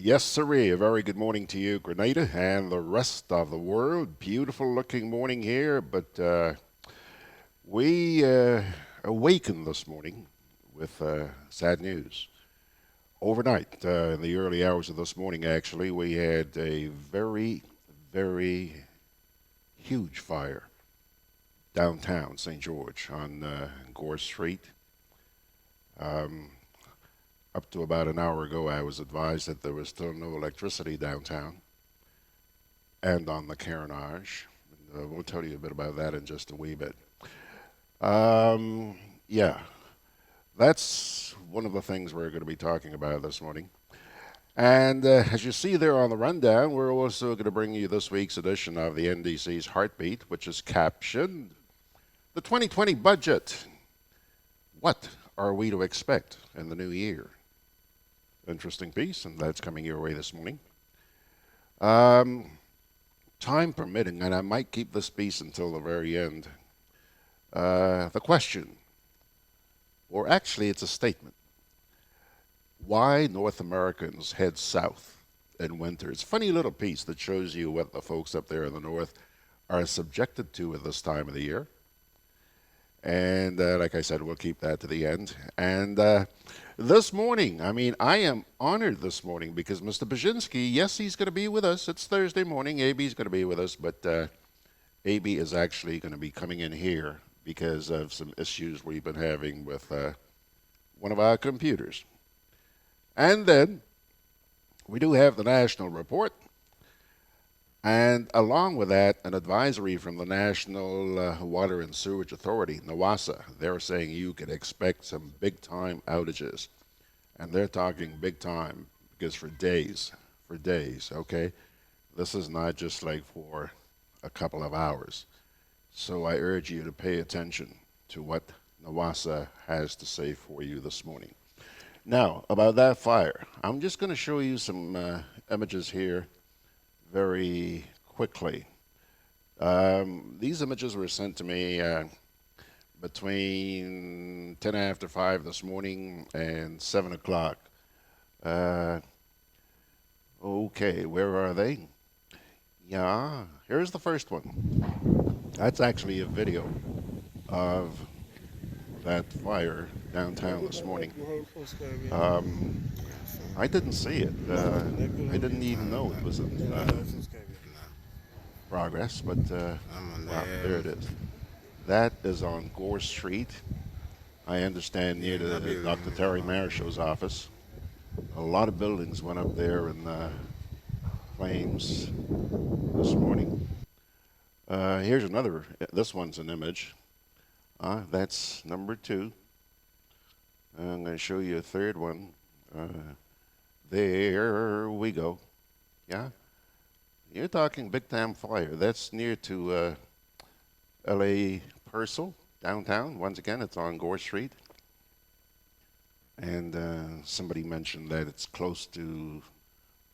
Yes, sirree. A very good morning to you, Grenada, and the rest of the world. Beautiful looking morning here, but we awakened this morning with sad news. Overnight, in the early hours of this morning, actually, we had a very, very huge fire downtown St. George on Gore Street. Um, Up to about an hour ago, I was advised that there was still no electricity downtown and on the Carenage. We'll tell you a bit about that in just a wee bit. Yeah, that's one of the things we're going to be talking about this morning. And as you see there on the rundown, we're also going to bring you this week's edition of the NDC's Heartbeat, which is captioned the 2020 budget. What are we to expect in the new year? Interesting piece, and that's coming your way this morning. Time permitting, and I might keep this piece until the very end. The question, or actually it's a statement, why North Americans head south in winter. It's a funny little piece that shows you what the folks up there in the north are subjected to at this time of the year. And like I said, we'll keep that to the end. And this morning, I am honored this morning because Mr. Baczynski, yes, he's going to be with us. It's Thursday morning. AB's going to be with us, but AB is actually going to be coming in here because of some issues we've been having with one of our computers. And then we do have the national report. And along with that, an advisory from the National Water and Sewage Authority, NAWASA. They're saying you can expect some big-time outages. And they're talking big time because for days, okay? This is not just like for a couple of hours. So I urge you to pay attention to what NAWASA has to say for you this morning. Now, about that fire, I'm just going to show you some images here very quickly. These images were sent to me between 10 after 5 this morning and 7 o'clock. Okay, where are they? Yeah, here's the first one. That's actually a video of that fire downtown this morning. I didn't see it. I didn't even know it was in progress, but wow, there it is. That is on Gore Street. I understand near the Dr. Terry Marshall's office. A lot of buildings went up there in flames this morning. Here's another. This one's an image. That's number 2. I'm going to show you a third one. There we go. Yeah? You're talking big time fire. That's near to L.A. Purcell, downtown. Once again, it's on Gore Street. And somebody mentioned that it's close to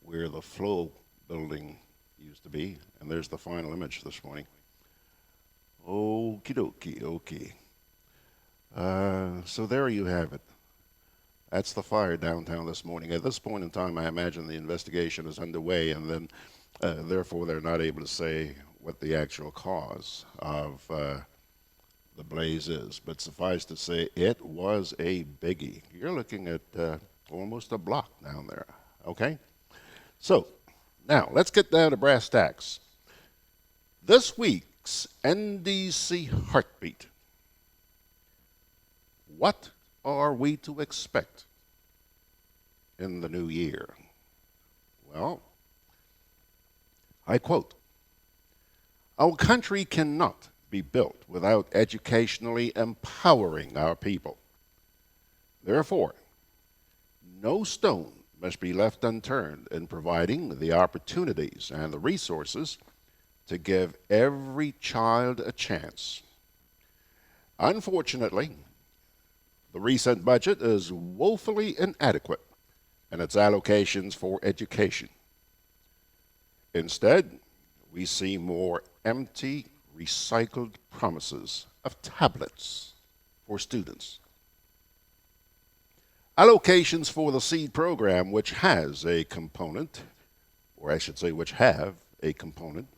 where the Flow building used to be. And there's the final image this morning. Okie dokie, okay. So there you have it. That's the fire downtown this morning. At this point in time, I imagine the investigation is underway, and then therefore they're not able to say what the actual cause of the blaze is. But suffice to say, it was a biggie. You're looking at almost a block down there, okay? So now let's get down to brass tacks. This week's NDC Heartbeat. What are we to expect in the new year? Well, I quote, "Our country cannot be built without educationally empowering our people. Therefore, no stone must be left unturned in providing the opportunities and the resources to give every child a chance. Unfortunately, the recent budget is woefully inadequate in its allocations for education. Instead, we see more empty, recycled promises of tablets for students. Allocations for the SEED program, which has a component, or I should say which have a component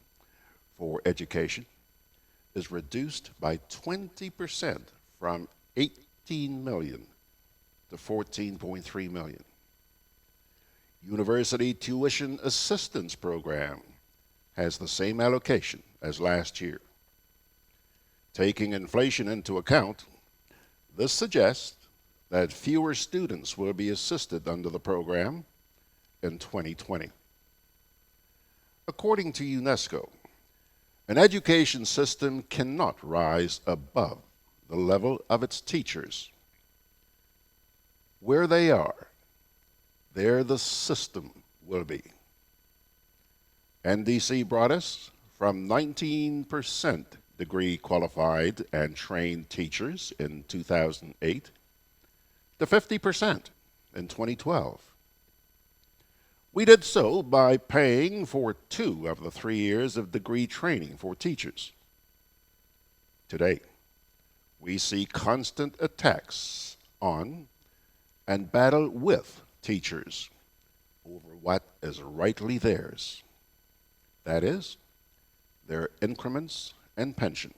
for education, is reduced by 20% from 18 million to 14.3 million. University Tuition Assistance Program has the same allocation as last year. Taking inflation into account, this suggests that fewer students will be assisted under the program in 2020. According to UNESCO, an education system cannot rise above the level of its teachers. Where they are, there the system will be. NDC brought us from 19% degree qualified and trained teachers in 2008 to 50% in 2012. We did so by paying for 2 of the 3 years of degree training for teachers. Today, we see constant attacks on and battle with teachers over what is rightly theirs. That is, their increments and pension.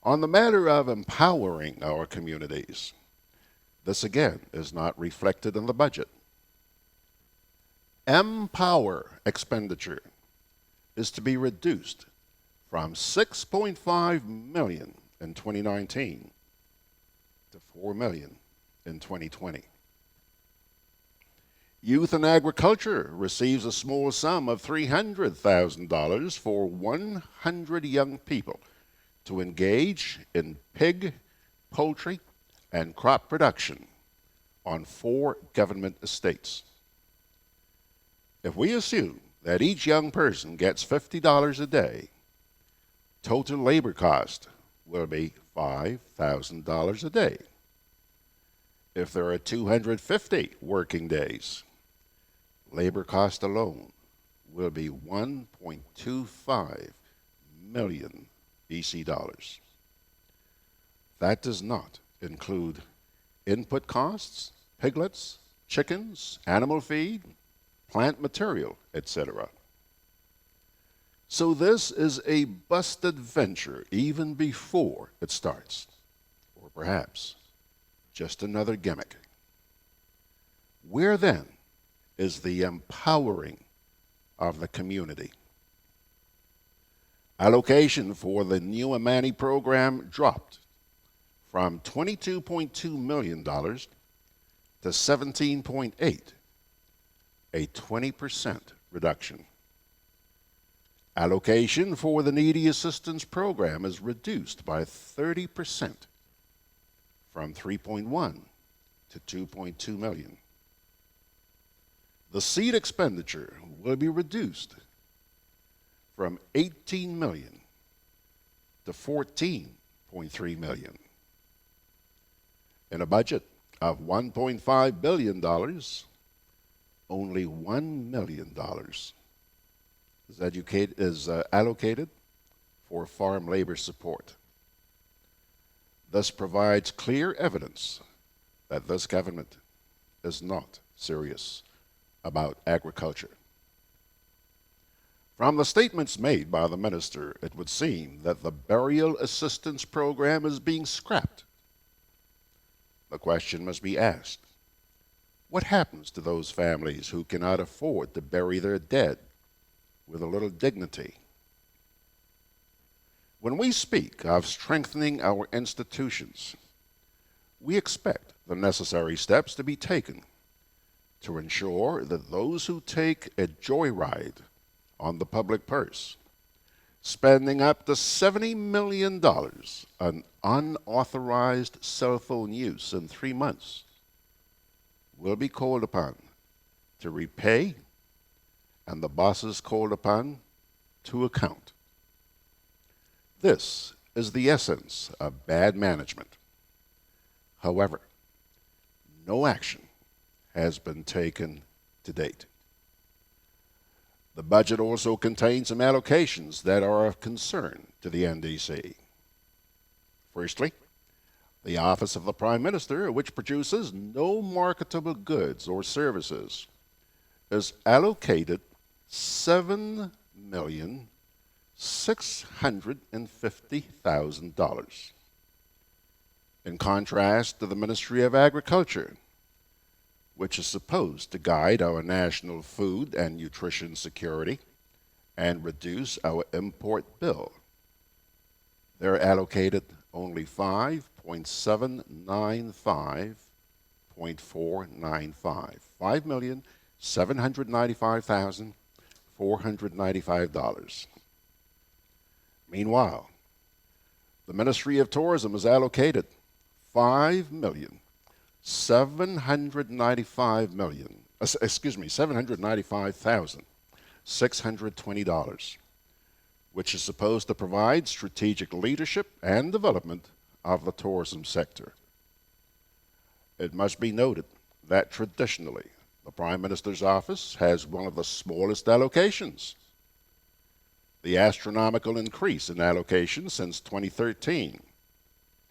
On the matter of empowering our communities, this again is not reflected in the budget. Empower expenditure is to be reduced from 6.5 million in 2019 to 4 million in 2020. Youth and Agriculture receives a small sum of $300,000 for 100 young people to engage in pig, poultry, and crop production on 4 government estates. If we assume that each young person gets $50 a day, total labor cost will be $5,000 a day. If there are 250 working days, labor cost alone will be 1.25 million EC dollars. That does not include input costs, piglets, chickens, animal feed, plant material, etc. So this is a busted venture even before it starts, or perhaps just another gimmick. Where then is the empowering of the community? Allocation for the New Amani program dropped from $22.2 million to $17.8 million, a 20% reduction. Allocation for the Needy Assistance Program is reduced by 30% from 3.1 to 2.2 million. The seed expenditure will be reduced from 18 million to 14.3 million. In a budget of $1.5 billion, only $1 million is allocated for farm labor support. This provides clear evidence that this government is not serious about agriculture. From the statements made by the minister, it would seem that the burial assistance program is being scrapped. The question must be asked, what happens to those families who cannot afford to bury their dead with a little dignity? When we speak of strengthening our institutions, we expect the necessary steps to be taken to ensure that those who take a joyride on the public purse, spending up to $70 million on unauthorized cell phone use in 3 months, will be called upon to repay, and the bosses called upon to account. This is the essence of bad management. However, no action has been taken to date. The budget also contains some allocations that are of concern to the NDC. Firstly, The Office of the Prime Minister, which produces no marketable goods or services, is allocated $7,650,000. In contrast to the Ministry of Agriculture, which is supposed to guide our national food and nutrition security and reduce our import bill. They're allocated only $5.795.495. $5,795,495. Meanwhile, the Ministry of Tourism is allocated $795,620, which is supposed to provide strategic leadership and development of the tourism sector. It must be noted that traditionally, the Prime Minister's office has one of the smallest allocations. The astronomical increase in allocation since 2013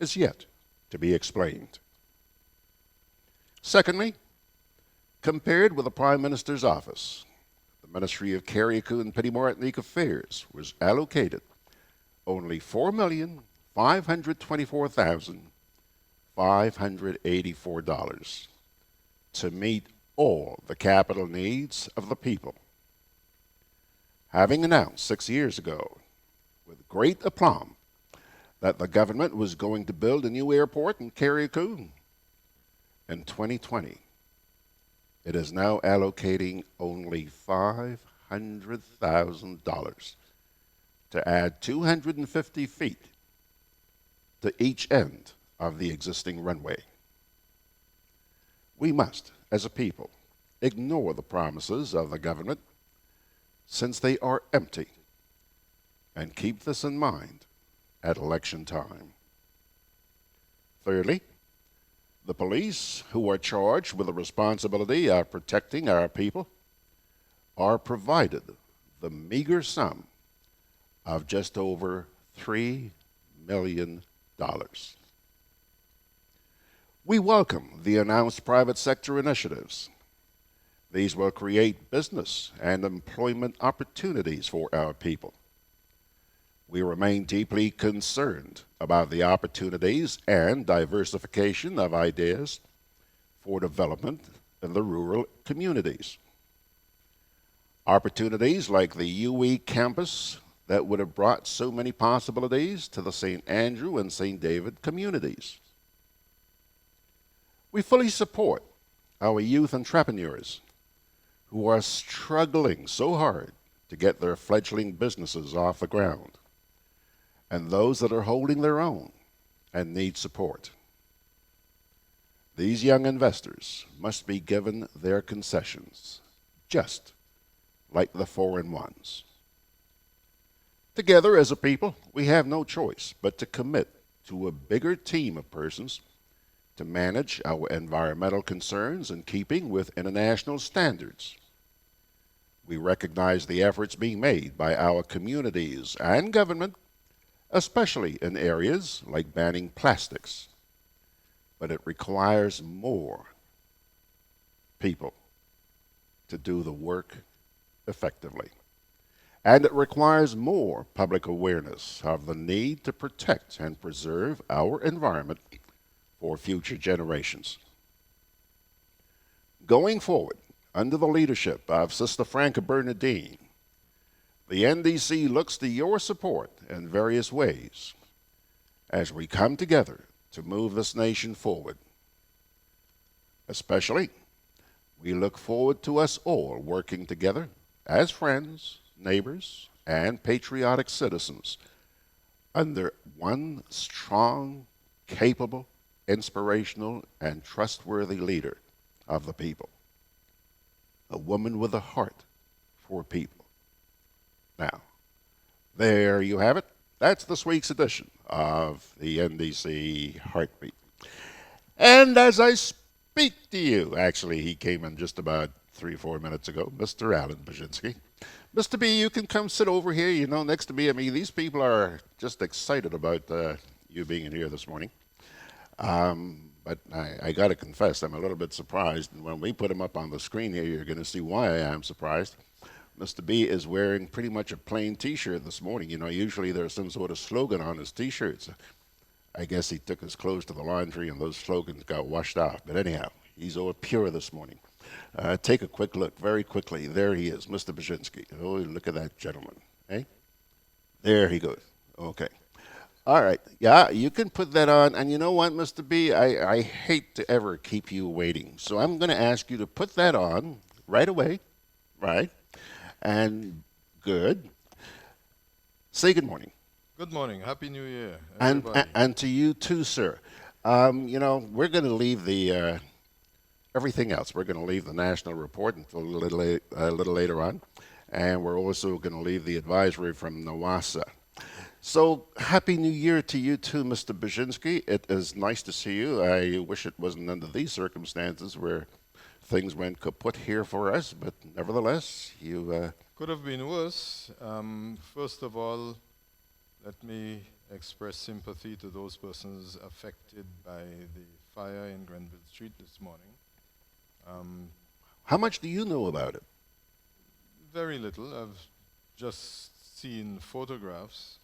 is yet to be explained. Secondly, compared with the Prime Minister's office, the Ministry of Carriacou and Petit-Martinique Affairs was allocated only $4,524,584 to meet all the capital needs of the people. Having announced 6 years ago, with great aplomb, that the government was going to build a new airport in Carriacou, in 2020, it is now allocating only $500,000 to add 250 feet to each end of the existing runway. We must, as a people, ignore the promises of the government since they are empty, and keep this in mind at election time. Thirdly, the police, who are charged with the responsibility of protecting our people, are provided the meager sum of just over $3 million. We welcome the announced private sector initiatives. These will create business and employment opportunities for our people. We remain deeply concerned about the opportunities and diversification of ideas for development in the rural communities. Opportunities like the UE campus that would have brought so many possibilities to the St. Andrew and St. David communities. We fully support our youth entrepreneurs who are struggling so hard to get their fledgling businesses off the ground, and those that are holding their own and need support. These young investors must be given their concessions, just like the foreign ones. Together as a people, we have no choice but to commit to a bigger team of persons to manage our environmental concerns in keeping with international standards. We recognize the efforts being made by our communities and government, especially in areas like banning plastics. But it requires more people to do the work effectively. And it requires more public awareness of the need to protect and preserve our environment for future generations. Going forward, under the leadership of Sister Franca Bernardine, the NDC looks to your support in various ways as we come together to move this nation forward. Especially, we look forward to us all working together as friends, neighbors, and patriotic citizens under one strong, capable, inspirational, and trustworthy leader of the people. A woman with a heart for people. Now, there you have it. That's this week's edition of the NDC Heartbeat. And as I speak to you, actually, he came in just about 3 or 4 minutes ago, Mr. Allan Baczynski. Mr. B, you can come sit over here, you know, next to me. I mean, these people are just excited about you being in here this morning. But I got to confess, I'm a little bit surprised. And when we put him up on the screen here, you're going to see why I am surprised. Mr. B is wearing pretty much a plain T-shirt this morning. You know, usually there's some sort of slogan on his T-shirts. I guess he took his clothes to the laundry and those slogans got washed off. But anyhow, he's all pure this morning. Take a quick look, very quickly. There he is, Mr. Brzezinski. Oh, look at that gentleman. Hey, there he goes. Okay. All right. Yeah, you can put that on. And you know what, Mr. B? I hate to ever keep you waiting. So I'm going to ask you to put that on right away. Right. And good. Say good morning. Good morning. Happy New Year, And, everybody. and to you too, sir. You know, we're going to leave the everything else. We're going to leave the national report until a little later on. And we're also going to leave the advisory from NAWASA. So, Happy New Year to you too, Mr. Brzezinski. It is nice to see you. I wish it wasn't under these circumstances where things went kaput here for us, but nevertheless, you. Could have been worse. First of all, let me express sympathy to those persons affected by the fire in Grenville Street this morning. How much do you know about it? Very little. I've just seen photographs.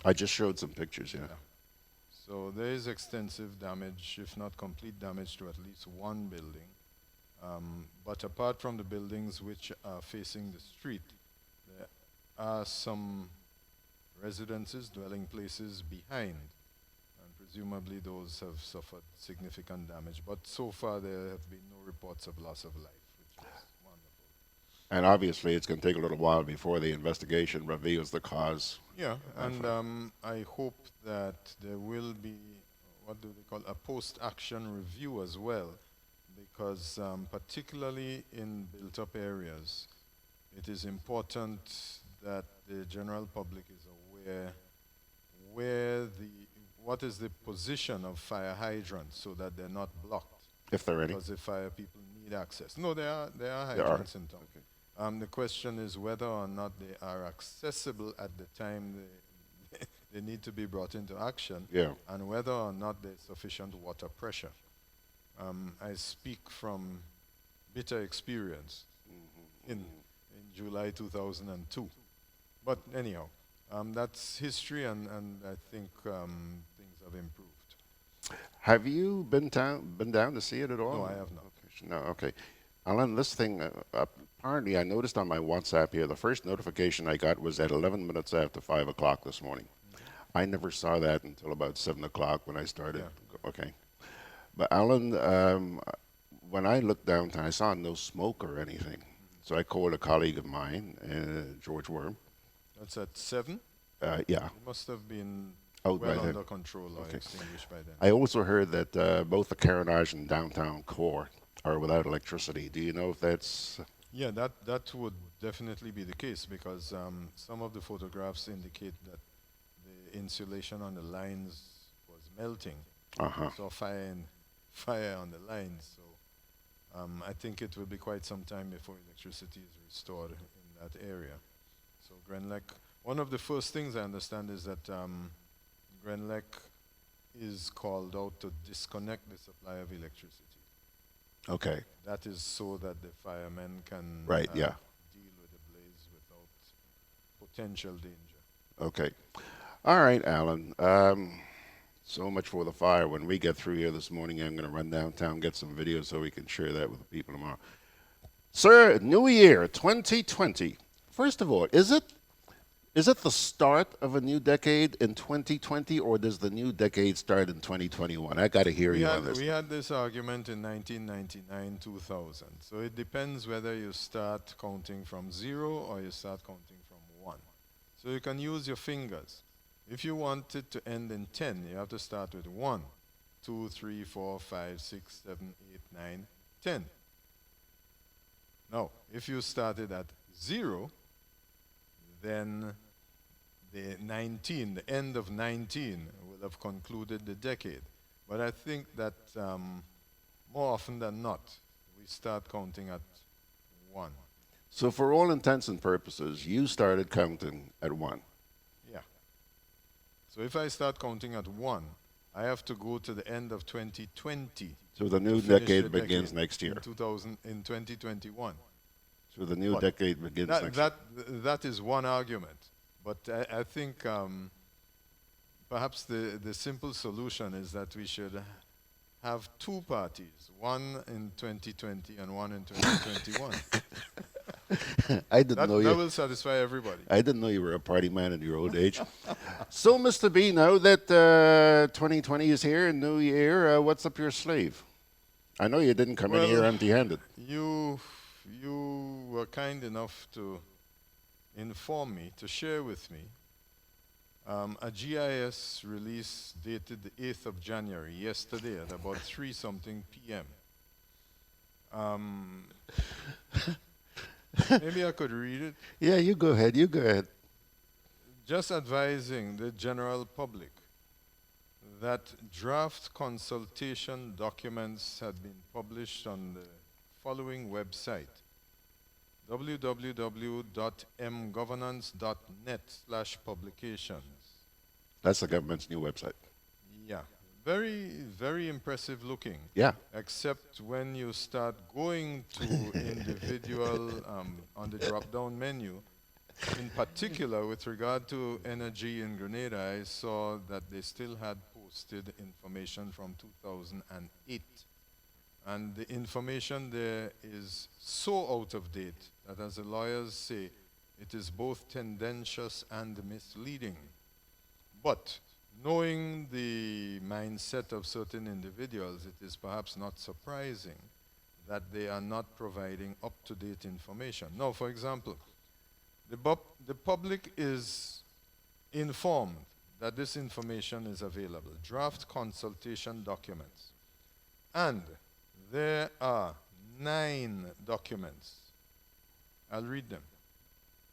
I just showed some pictures, yeah. So there is extensive damage, if not complete damage, to at least one building. But apart from the buildings which are facing the street, there are some residences, dwelling places behind, and presumably those have suffered significant damage. But so far there have been no reports of loss of life, which is wonderful. And obviously, it's going to take a little while before the investigation reveals the cause. Yeah, and I hope that there will be, what do they call, a post-action review as well, because particularly in built-up areas, it is important that the general public is aware what is the position of fire hydrants so that they're not blocked. If there are any. Because the fire people need access. No, there are There are. hydrants in town. Okay. The question is whether or not they are accessible at the time they need to be brought into action, Yeah. and whether or not there's sufficient water pressure. I speak from bitter experience in July 2002. But anyhow, that's history, and I think things have improved. Have you been down to see it at all? No, I have not. Okay. No, okay. Allan, this thing, apparently I noticed on my WhatsApp here, the first notification I got was at 11 minutes after 5 o'clock this morning. I never saw that until about 7 o'clock when I started. Yeah. Okay. But Allan, when I looked downtown, I saw no smoke or anything. So I called a colleague of mine, George Worm. That's at 7? Yeah. It must have been Out by well then. under control or Okay. extinguished by then. I also heard that both the Carenage and downtown Gore are without electricity. Do you know if that's... Yeah, that would definitely be the case, because some of the photographs indicate that the insulation on the lines was melting. Uh-huh. So fire on the lines. So I think it will be quite some time before electricity is restored in that area. So Grenlec, one of the first things I understand is that Grenlec is called out to disconnect the supply of electricity. Okay. That is so that the firemen can Right, yeah. deal with the blaze without potential danger. Okay. All right, Allan. So much for the fire. When we get through here this morning, I'm going to run downtown, get some videos so we can share that with the people tomorrow. Sir, New Year 2020. First of all, is it the start of a new decade in 2020, or does the new decade start in 2021? I got to hear you on this. We had this argument in 1999, 2000. So it depends whether you start counting from 0 or you start counting from 1. So you can use your fingers. If you want it to end in 10, you have to start with 1, 2, 3, 4, 5, 6, 7, 8, 9, 10. Now, if you started at 0, then the 19, the end of 19, will have concluded the decade. But I think that more often than not, we start counting at 1. So for all intents and purposes, you started counting at 1. Yeah. So if I start counting at 1, I have to go to the end of 2020. So the new to finish decade the begins decade next year. in 2021. So the new But decade begins that, next that, that is one argument. But I think perhaps the simple solution is that we should have two parties, one in 2020 and one in 2021. year. I didn't know That you. will satisfy everybody. I didn't know you were a party man in your old age. So, Mr. B, now that 2020 is here, a new year, what's up your sleeve? I know you didn't come in here Well, empty-handed. you were kind enough to inform me, to share with me, a GIS release dated the 8th of January, yesterday at about 3-something p.m. Maybe I could read it. Yeah, you go ahead. You go ahead. Just advising the general public that draft consultation documents had been published on the following website: www.mgovernance.net/publications. That's the government's new website. Yeah, very, very impressive looking. Yeah. Except when you start going to individual on the drop-down menu. In particular, with regard to energy in Grenada, I saw that they still had posted information from 2008. And the information there is so out of date that, as the lawyers say, it is both tendentious and misleading. But knowing the mindset of certain individuals, it is perhaps not surprising that they are not providing up-to-date information. Now, for example, the public is informed that this information is available, draft consultation documents. And there are 9 documents. I'll read them.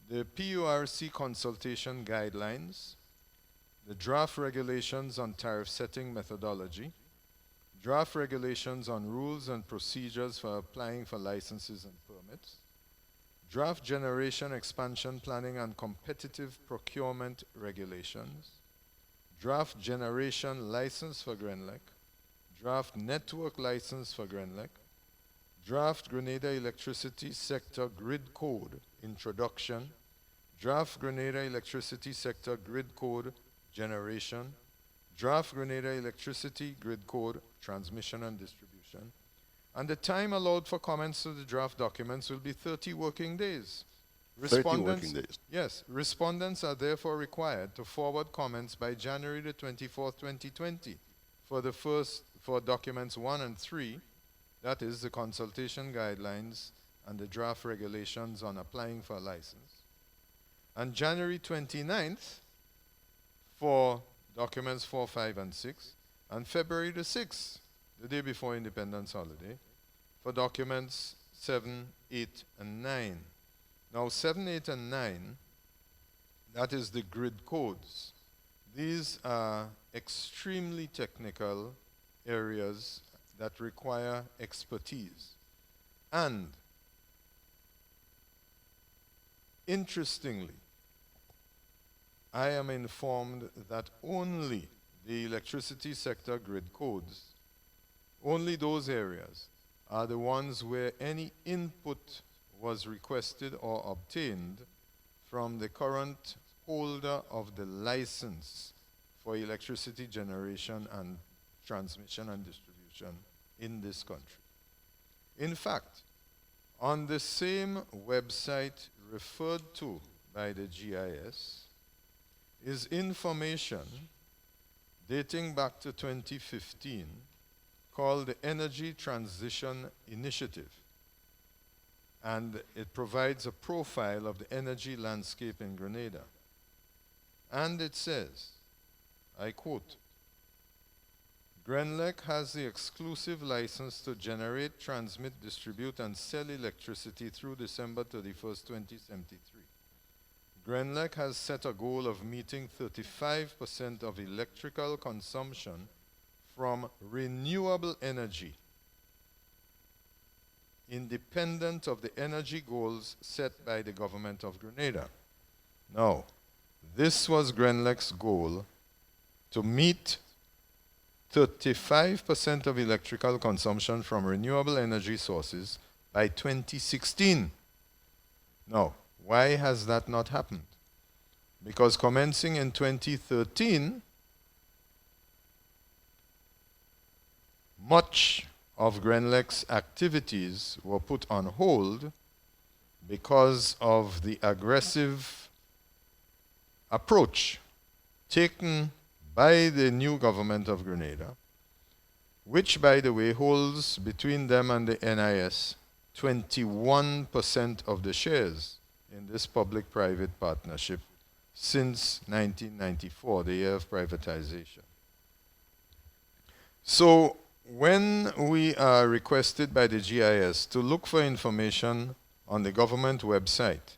The PURC consultation guidelines, the draft regulations on tariff setting methodology, draft regulations on rules and procedures for applying for licenses and permits, draft generation expansion planning and competitive procurement regulations, draft generation license for GRENLEC, draft network license for GRENLEC, draft Grenada electricity sector grid code introduction, draft Grenada electricity sector grid code generation, draft Grenada electricity grid code transmission and distribution, and the time allowed for comments to the draft documents will be 30 working days. 30 working days. Yes, respondents are therefore required to forward comments by January the 24th, 2020 for documents 1 and 3, that is the consultation guidelines and the draft regulations on applying for a license, and January 29th for documents 4, 5, and 6, and February the 6th, the day before Independence Holiday, for documents 7, 8, and 9. Now 7, 8, and 9, that is the grid codes. These are extremely technical areas that require expertise. And interestingly, I am informed that only the electricity sector grid codes, only those areas, are the ones where any input was requested or obtained from the current holder of the license for electricity generation and transmission and distribution in this country. In fact, on the same website referred to by the GIS is information dating back to 2015 called the Energy Transition Initiative. And it provides a profile of the energy landscape in Grenada. And it says, I quote, GRENLEC has the exclusive license to generate, transmit, distribute, and sell electricity through December 31st, 2073. GRENLEC has set a goal of meeting 35% of electrical consumption from renewable energy, independent of the energy goals set by the government of Grenada. Now, this was GRENLEC's goal to meet 35% of electrical consumption from renewable energy sources by 2016. Now, why has that not happened? Because commencing in 2013, much of Grenlec's activities were put on hold because of the aggressive approach taken by the new government of Grenada, which, by the way, holds between them and the NIS 21% of the shares in this public-private partnership since 1994, the year of privatization. So when we are requested by the GIS to look for information on the government website,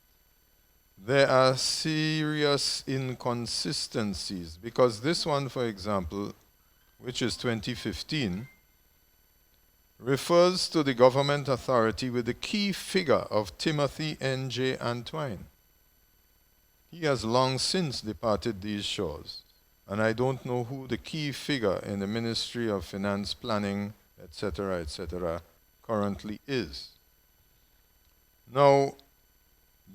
there are serious inconsistencies, because this one, for example, which is 2015, refers to the government authority with the key figure of Timothy N.J. Antwine. He has long since departed these shores, and I don't know who the key figure in the Ministry of Finance, Planning, etc., currently is. Now,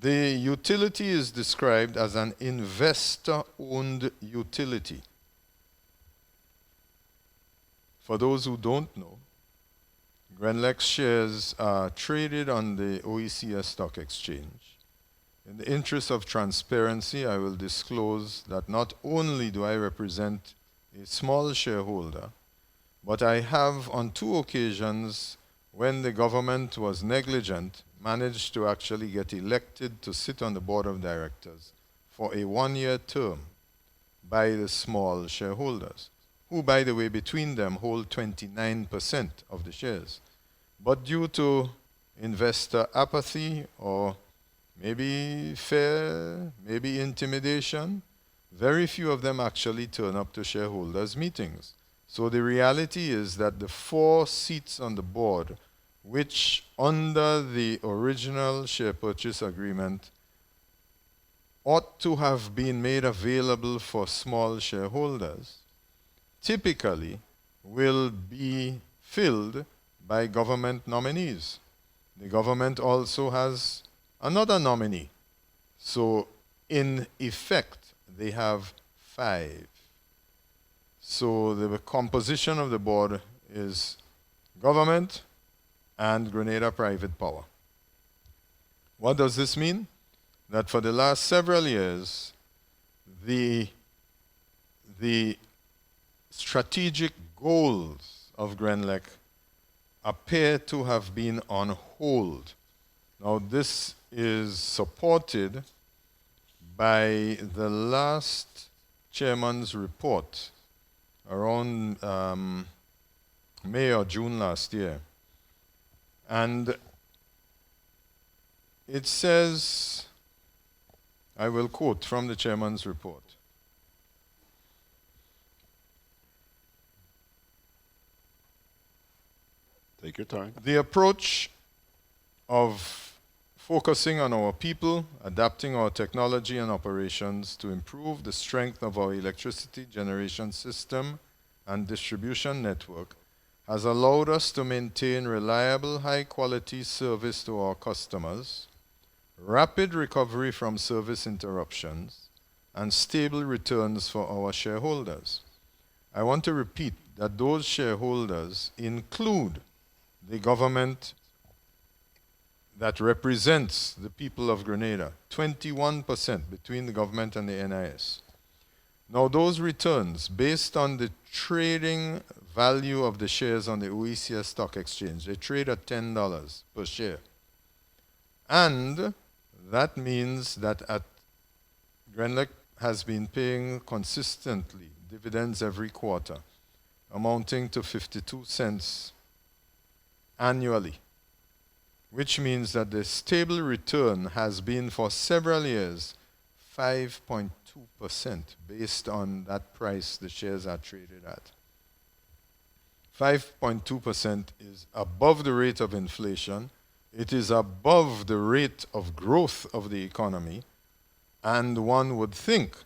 the utility is described as an investor-owned utility. For those who don't know, Grenlec's shares are traded on the OECS Stock Exchange. In the interest of transparency, I will disclose that not only do I represent a small shareholder, but I have on 2 occasions, when the government was negligent, managed to actually get elected to sit on the board of directors for a 1-year term by the small shareholders, who, by the way, between them hold 29% of the shares. But due to investor apathy, or maybe fear, maybe intimidation, very few of them actually turn up to shareholders' meetings. So the reality is that the 4 seats on the board, which under the original share purchase agreement ought to have been made available for small shareholders, typically will be filled by government nominees. The government also has another nominee. So in effect, they have 5. So the composition of the board is government and Grenada Private Power. What does this mean? That for the last several years, the strategic goals of Grenlec appear to have been on hold. Now, this is supported by the last chairman's report around May or June last year. And it says, I will quote from the chairman's report. Take your time. The approach of focusing on our people, adapting our technology and operations to improve the strength of our electricity generation system and distribution network has allowed us to maintain reliable, high-quality service to our customers, rapid recovery from service interruptions, and stable returns for our shareholders. I want to repeat that those shareholders include the government that represents the people of Grenada, 21% between the government and the NIS. Now, those returns, based on the trading value of the shares on the OECS Stock Exchange, they trade at $10 per share. And that means that Grenlec has been paying consistently dividends every quarter, amounting to 52 cents annually, which means that the stable return has been for several years 5.2% based on that price the shares are traded at. 5.2% is above the rate of inflation. It is above the rate of growth of the economy. And one would think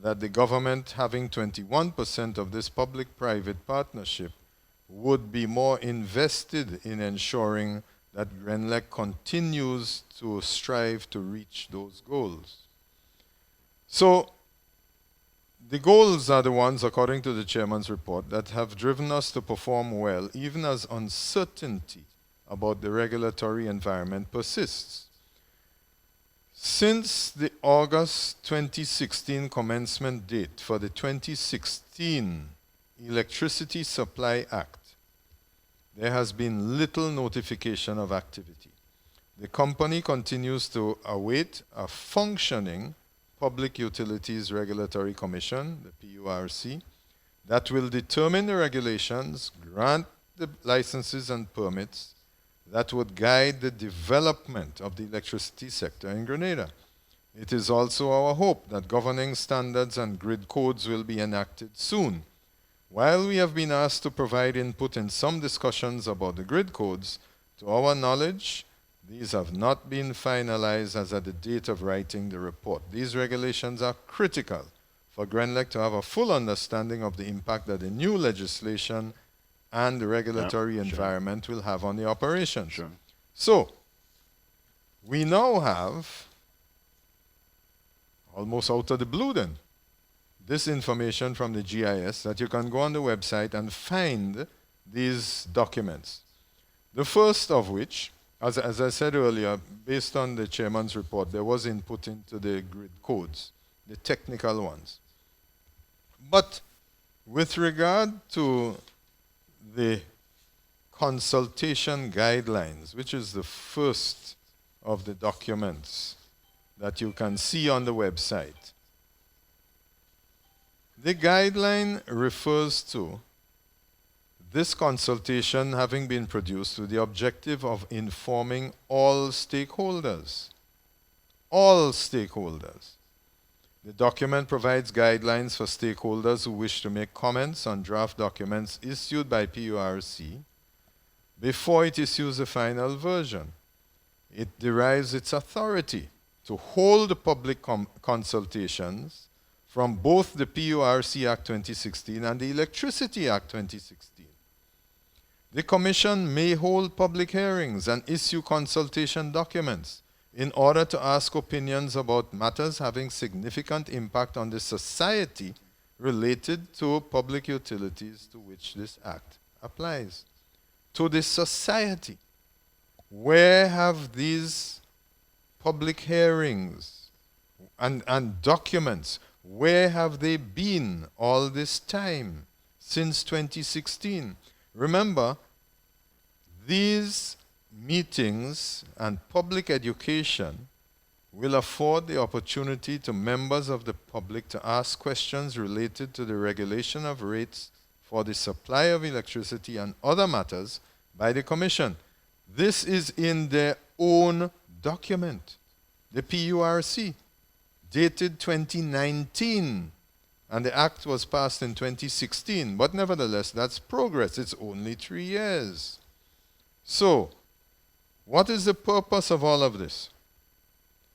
that the government having 21% of this public-private partnership would be more invested in ensuring that GRENLEC continues to strive to reach those goals. So the goals are the ones, according to the chairman's report, that have driven us to perform well, even as uncertainty about the regulatory environment persists. Since the August 2016 commencement date for the 2016 Electricity Supply Act, there has been little notification of activity. The company continues to await a functioning Public Utilities Regulatory Commission, the PURC, that will determine the regulations, grant the licenses and permits that would guide the development of the electricity sector in Grenada. It is also our hope that governing standards and grid codes will be enacted soon. While we have been asked to provide input in some discussions about the grid codes, to our knowledge, these have not been finalized as at the date of writing the report. These regulations are critical for GRENLEC to have a full understanding of the impact that the new legislation and the regulatory environment will have on the operation. Sure. So, we now have, almost out of the blue then, this information from the GIS that you can go on the website and find these documents. The first of which, as I said earlier, based on the chairman's report, there was input into the grid codes, the technical ones. But with regard to the consultation guidelines, which is the first of the documents that you can see on the website, the guideline refers to this consultation having been produced with the objective of informing all stakeholders. All stakeholders. The document provides guidelines for stakeholders who wish to make comments on draft documents issued by PURC before it issues the final version. It derives its authority to hold public consultations from both the PURC Act 2016 and the Electricity Act 2016. The Commission may hold public hearings and issue consultation documents in order to ask opinions about matters having significant impact on the society related to public utilities to which this Act applies. To the society. Where have these public hearings and documents, where have they been all this time, since 2016? Remember, these meetings and public education will afford the opportunity to members of the public to ask questions related to the regulation of rates for the supply of electricity and other matters by the Commission. This is in their own document, the PURC, dated 2019, and the Act was passed in 2016. But nevertheless, that's progress. It's only 3 years. So, what is the purpose of all of this?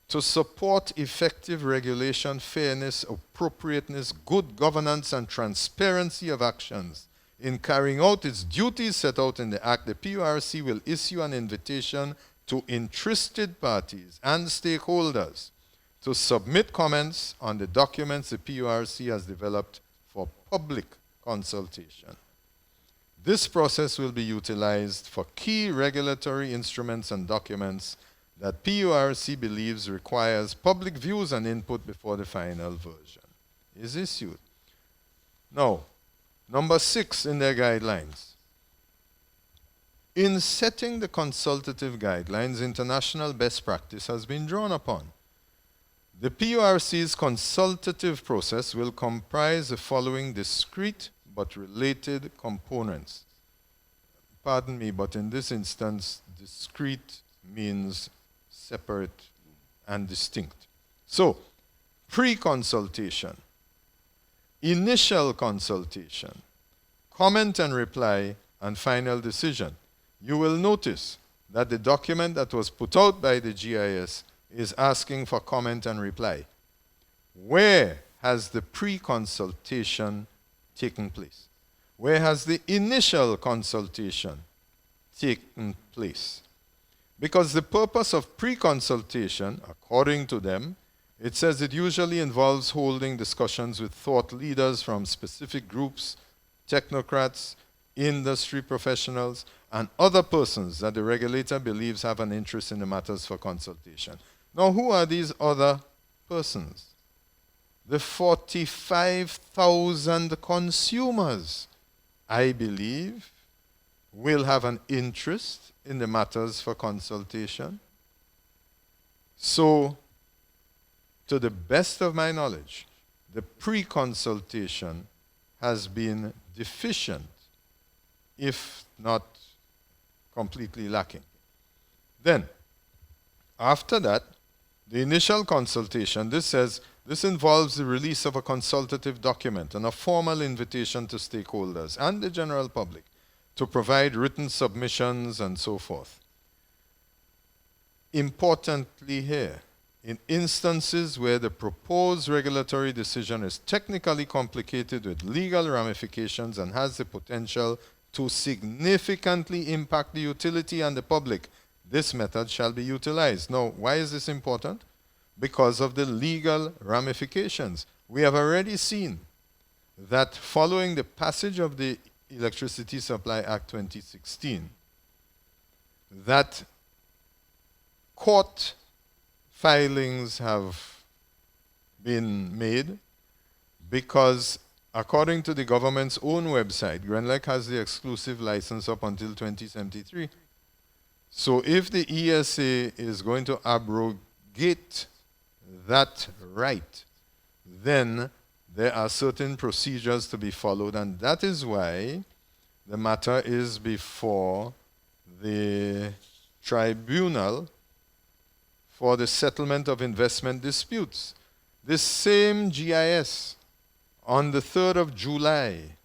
To support effective regulation, fairness, appropriateness, good governance, and transparency of actions. In carrying out its duties set out in the Act, the PURC will issue an invitation to interested parties and stakeholders to submit comments on the documents the PURC has developed for public consultation. This process will be utilized for key regulatory instruments and documents that PURC believes requires public views and input before the final version is issued. Now, number 6 in their guidelines. In setting the consultative guidelines, international best practice has been drawn upon. The PURC's consultative process will comprise the following discrete but related components. Pardon me, but in this instance, discrete means separate and distinct. So, pre-consultation, initial consultation, comment and reply, and final decision. You will notice that the document that was put out by the GIS is asking for comment and reply. Where has the pre-consultation taken place? Where has the initial consultation taken place? Because the purpose of pre-consultation, according to them, it says it usually involves holding discussions with thought leaders from specific groups, technocrats, industry professionals, and other persons that the regulator believes have an interest in the matters for consultation. Now, who are these other persons? The 45,000 consumers, I believe, will have an interest in the matters for consultation. So, to the best of my knowledge, the pre-consultation has been deficient, if not completely lacking. Then, after that, the initial consultation, this says, this involves the release of a consultative document and a formal invitation to stakeholders and the general public to provide written submissions and so forth. Importantly here, in instances where the proposed regulatory decision is technically complicated with legal ramifications and has the potential to significantly impact the utility and the public, this method shall be utilized. Now, why is this important? Because of the legal ramifications. We have already seen that following the passage of the Electricity Supply Act 2016, that court filings have been made because, according to the government's own website, GRENLEC has the exclusive license up until 2073. So if the ESA is going to abrogate that right, then there are certain procedures to be followed, and that is why the matter is before the tribunal for the settlement of investment disputes. This same GIS, on the 3rd of July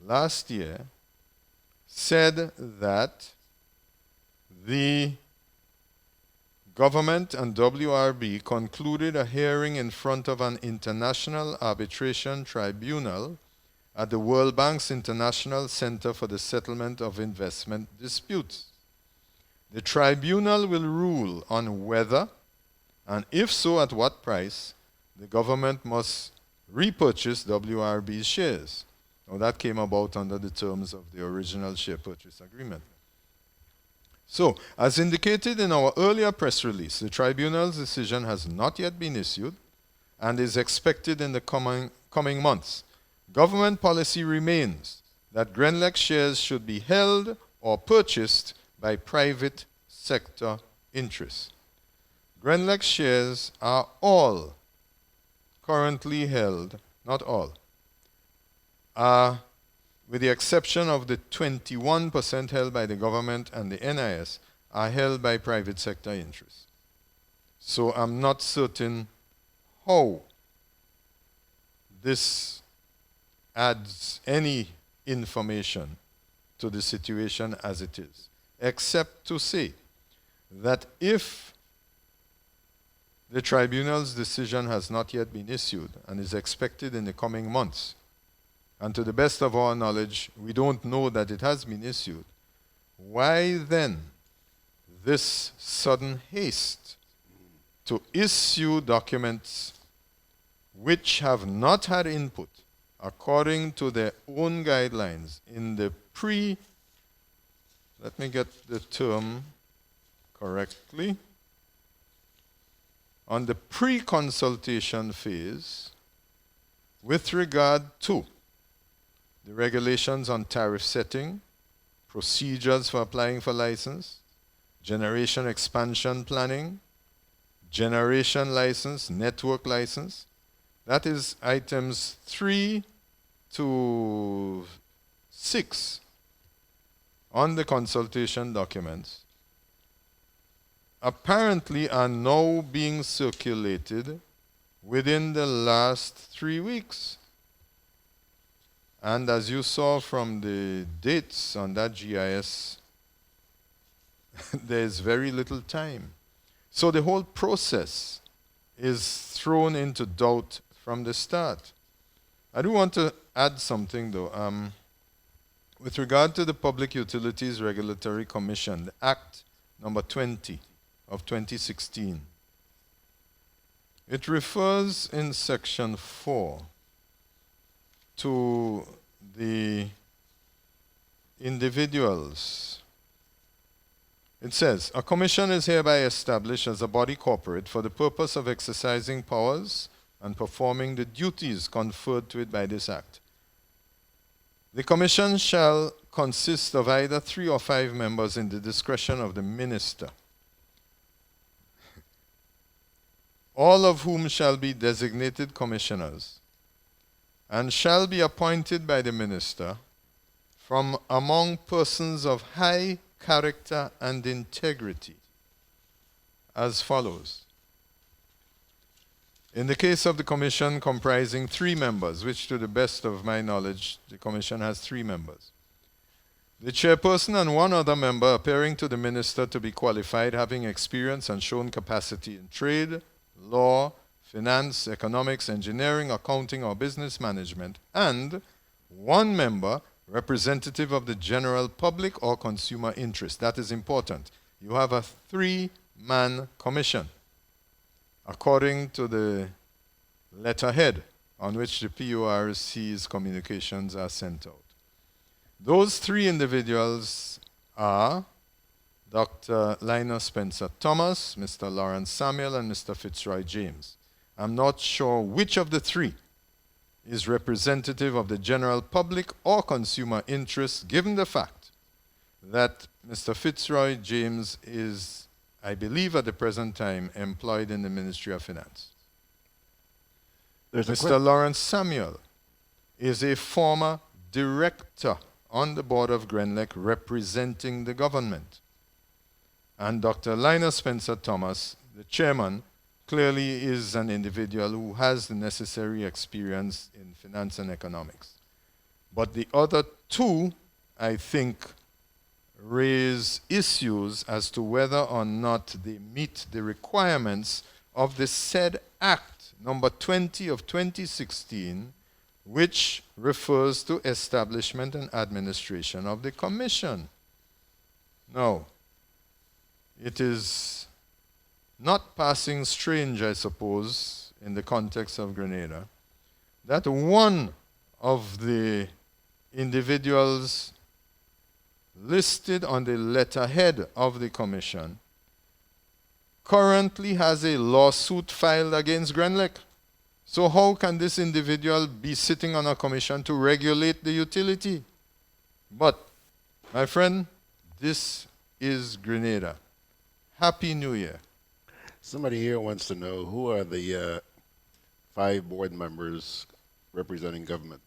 last year, said that the government and WRB concluded a hearing in front of an international arbitration tribunal at the World Bank's International Center for the Settlement of Investment Disputes. The tribunal will rule on whether, and if so at what price, the government must repurchase WRB's shares. Now that came about under the terms of the original share purchase agreement. So, as indicated in our earlier press release, the tribunal's decision has not yet been issued and is expected in the coming months. Government policy remains that GRENLEC shares should be held or purchased by private sector interests. GRENLEC shares are all currently held, not all, with the exception of the 21% held by the government and the NIS, are held by private sector interests. So I'm not certain how this adds any information to the situation as it is, except to say that if the tribunal's decision has not yet been issued and is expected in the coming months, and to the best of our knowledge, we don't know that it has been issued, why then this sudden haste to issue documents which have not had input according to their own guidelines in the let me get the term correctly, on the pre-consultation phase with regard to the regulations on tariff setting, procedures for applying for license, generation expansion planning, generation license, network license. That is items 3 to 6 on the consultation documents, apparently are now being circulated within the last 3 weeks. And as you saw from the dates on that GIS, there's very little time. So the whole process is thrown into doubt from the start. I do want to add something though. With regard to the Public Utilities Regulatory Commission, the Act number 20 of 2016, it refers in section 4 to the individuals. It says, a commission is hereby established as a body corporate for the purpose of exercising powers and performing the duties conferred to it by this act. The commission shall consist of either 3 or 5 members in the discretion of the minister, all of whom shall be designated commissioners, and shall be appointed by the minister from among persons of high character and integrity, as follows. In the case of the commission comprising 3 members, which to the best of my knowledge, the commission has 3 members, the chairperson and 1 other member appearing to the minister to be qualified, having experience and shown capacity in trade, law, finance, economics, engineering, accounting, or business management, and 1 member representative of the general public or consumer interest. That is important. You have a 3-man commission, according to the letterhead on which the PURC's communications are sent out. Those 3 individuals are Dr. Lionel Spencer Thomas, Mr. Lawrence Samuel, and Mr. Fitzroy James. I'm not sure which of the 3 is representative of the general public or consumer interest, given the fact that Mr. Fitzroy James is, I believe at the present time, employed in the Ministry of Finance. Mr. Lawrence Samuel is a former director on the board of GRENLEC representing the government. And Dr. Lionel Spencer Thomas, the chairman, clearly is an individual who has the necessary experience in finance and economics. But the other 2, I think, raise issues as to whether or not they meet the requirements of the said Act, number 20 of 2016, which refers to establishment and administration of the commission. Now, it is not passing strange, I suppose, in the context of Grenada, that 1 of the individuals listed on the letterhead of the commission currently has a lawsuit filed against GRENLEC. So how can this individual be sitting on a commission to regulate the utility? But, my friend, this is Grenada. Happy New Year. Somebody here wants to know, who are the 5 board members representing government?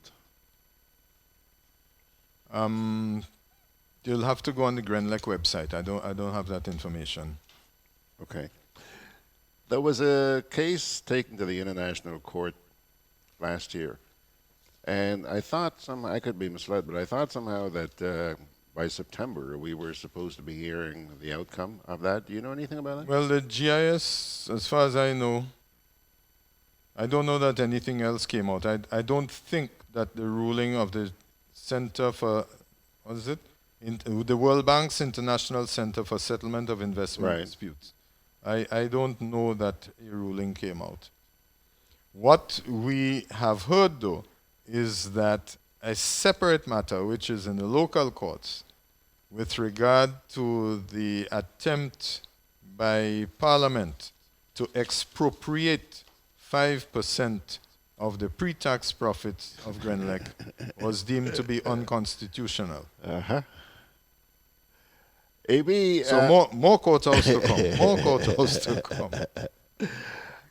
You'll have to go on the GRENLEC website. I don't have that information. Okay. There was a case taken to the International Court last year, and I thought I could be misled, but I thought somehow that by September we were supposed to be hearing the outcome of that. Do you know anything about that? Well, the GIS, as far as I know, I don't know that anything else came out. I don't think that the ruling of the Center for, what is it? The World Bank's International Center for Settlement of Investment Disputes. I don't know that a ruling came out. What we have heard, though, is that a separate matter, which is in the local courts, with regard to the attempt by Parliament to expropriate 5% of the pre-tax profits of GRENLEC, was deemed to be unconstitutional. AB, so more courthouse to come. More courthouse to come.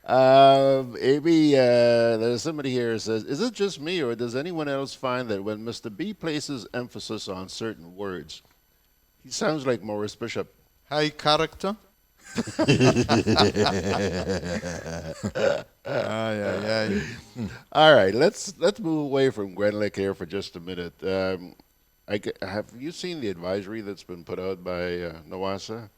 AB, there's somebody here who says, is it just me, or does anyone else find that when Mr. B places emphasis on certain words, he sounds like Maurice Bishop? High character? All right, let's move away from GRENLEC here for just a minute. Have you seen the advisory that's been put out by NAWASA?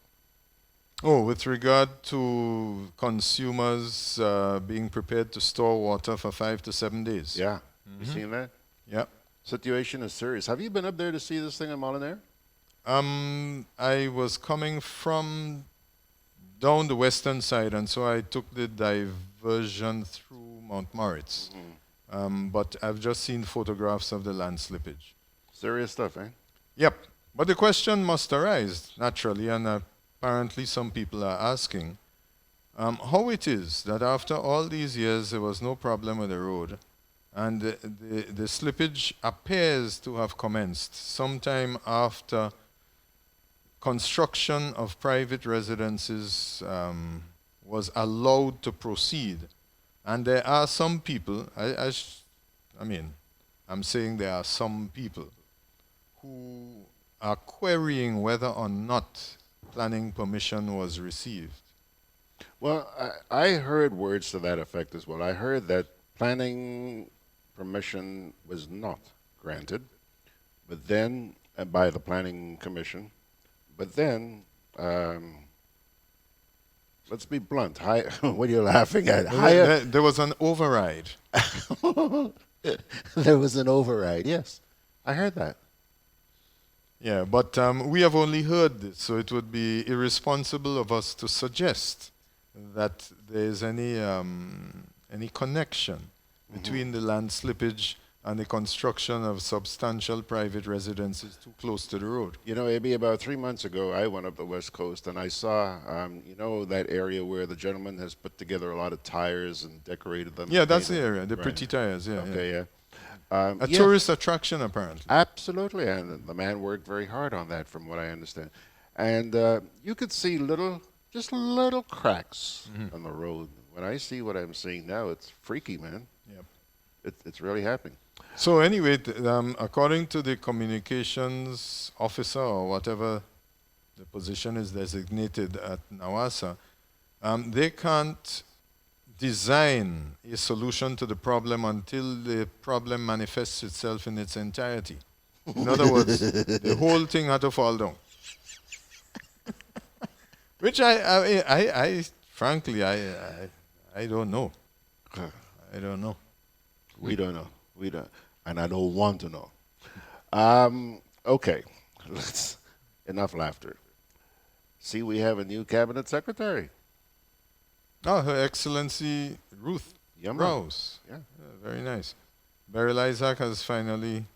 Oh, with regard to consumers being prepared to store water for 5 to 7 days. Yeah. You seen that? Yeah. Situation is serious. Have you been up there to see this thing in Molinaire? I was coming from down the western side, and so I took the diversion through Mount Moritz. But I've just seen photographs of the land slippage. Serious stuff, eh? Yep. But the question must arise, naturally, and apparently some people are asking, how it is that after all these years there was no problem with the road, and the slippage appears to have commenced sometime after construction of private residences was allowed to proceed. And there are some people, I'm saying there are some people who are querying whether or not planning permission was received. Well, I heard words to that effect as well. I heard that planning permission was not granted, but then by the Planning Commission. But then, let's be blunt. What are you laughing at? There was an override. There was an override. Yes, I heard that. Yeah, but we have only heard this, so it would be irresponsible of us to suggest that there is any connection between the land slippage and the construction of substantial private residences too close to the road. You know, maybe about 3 months ago, I went up the West Coast and I saw, that area where the gentleman has put together a lot of tires and decorated them. Yeah, that's the area, the Right. pretty tires, yeah. Okay, yeah. A yeah, tourist attraction, apparently. absolutely, and the man worked very hard on that, from what I understand. And you could see just little cracks on the road. When I see what I'm seeing now, it's freaky, man. Yep. It's really happening. So anyway, according to the communications officer or whatever the position is designated at NAWASA, they can't design a solution to the problem until the problem manifests itself in its entirety. In other words, the whole thing had to fall down. Which frankly, I don't know. I don't know. We don't know. We don't, and I don't want to know. Okay, enough laughter. See, we have a new cabinet secretary. Oh, Her Excellency Ruth Yumma. Rouse. Yeah. Very nice. Beryl Isaac has finally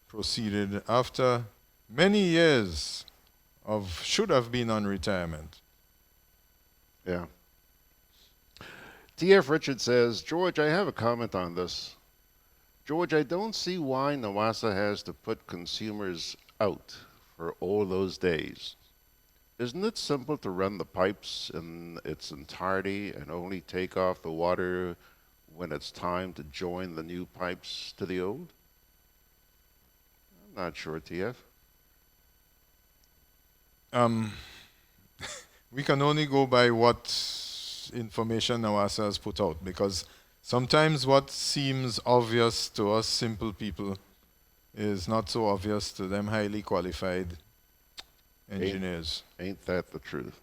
proceeded after many years should have been on retirement. Yeah. T.F. Richard says, George, I have a comment on this. George, I don't see why NAWASA has to put consumers out for all those days. Isn't it simple to run the pipes in its entirety and only take off the water when it's time to join the new pipes to the old? I'm not sure, TF. We can only go by what information NAWASA has put out, because sometimes what seems obvious to us simple people is not so obvious to them highly qualified engineers. Ain't that the truth?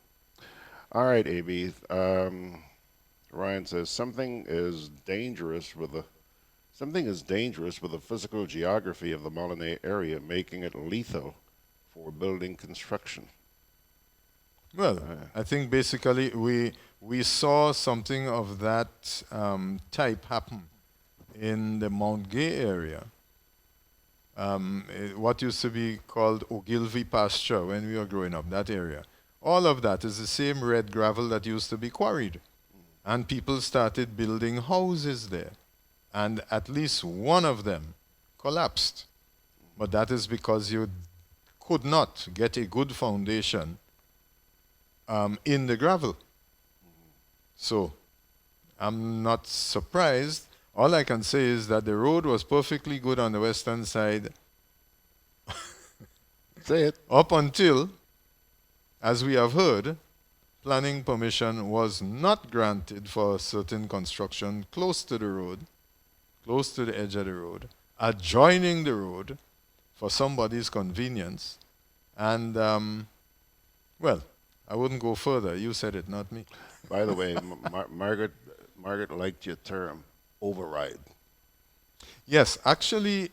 All right, AB. Ryan says something is dangerous with the physical geography of the Molineux area, making it lethal for building construction. Well, I think basically we saw something of that type happen in the Mount Gay area. What used to be called Ogilvy pasture when we were growing up, that area. All of that is the same red gravel that used to be quarried. And people started building houses there. And at least one of them collapsed. But that is because you could not get a good foundation in the gravel. So I'm not surprised. All I can say is that the road was perfectly good on the western side. Say it. Up until, as we have heard, planning permission was not granted for certain construction close to the road, close to the edge of the road, adjoining the road for somebody's convenience. And, I wouldn't go further. You said it, not me. By the way, Margaret liked your term, override. Yes, actually,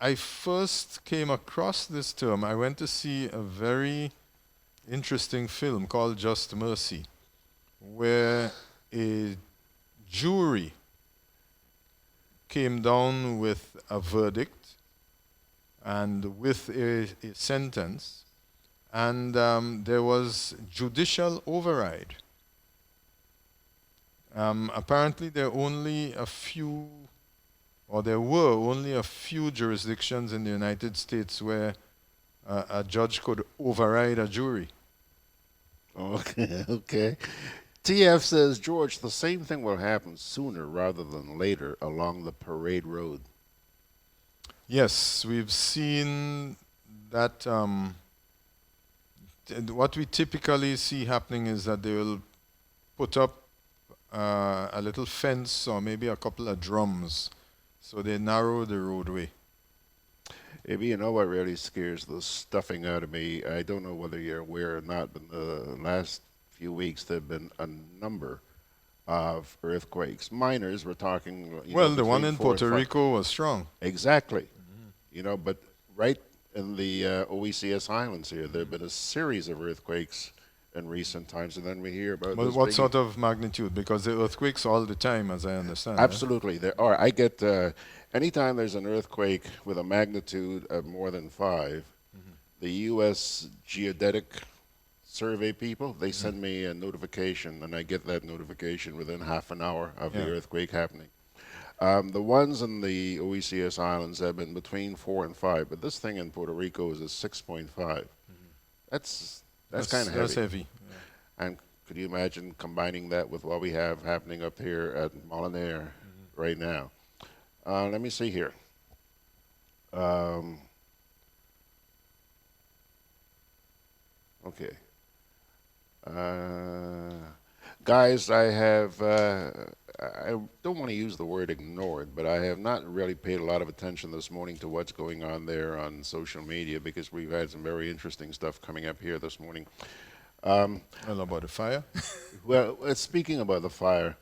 I first came across this term. I went to see a very interesting film called Just Mercy, where a jury came down with a verdict and with a sentence, and there was judicial override. Apparently, there were only a few jurisdictions in the United States where a judge could override a jury. Okay, okay. TF says, George, the same thing will happen sooner rather than later along the parade road. Yes, we've seen that. What we typically see happening is that they will put up a little fence or maybe a couple of drums, so they narrow the roadway. Maybe you know what really scares the stuffing out of me? I don't know whether you're aware or not, but in the last few weeks there have been a number of earthquakes. Minors, we're talking. Well, the one between in 4 and Puerto 5. Rico was strong. Exactly. But right in the OECS Islands here, there have been a series of earthquakes in recent times, and then we hear about But this what big- sort of magnitude? Because there are earthquakes all the time, as I understand. Absolutely, there are. I get anytime there's an earthquake with a magnitude of more than 5, the U.S. Geodetic Survey people, they send me a notification, and I get that notification within half an hour of the Yeah. earthquake happening. The ones in the OECS Islands have been between 4 and 5, but this thing in Puerto Rico is a 6.5. That's kind of heavy. That's heavy. And could you imagine combining that with what we have happening up here at Molinaire right now? Let me see here. Okay. Guys, I don't want to use the word ignored, but I have not really paid a lot of attention this morning to what's going on there on social media because we've had some very interesting stuff coming up here this morning. Well, about the fire? Well, speaking about the fire,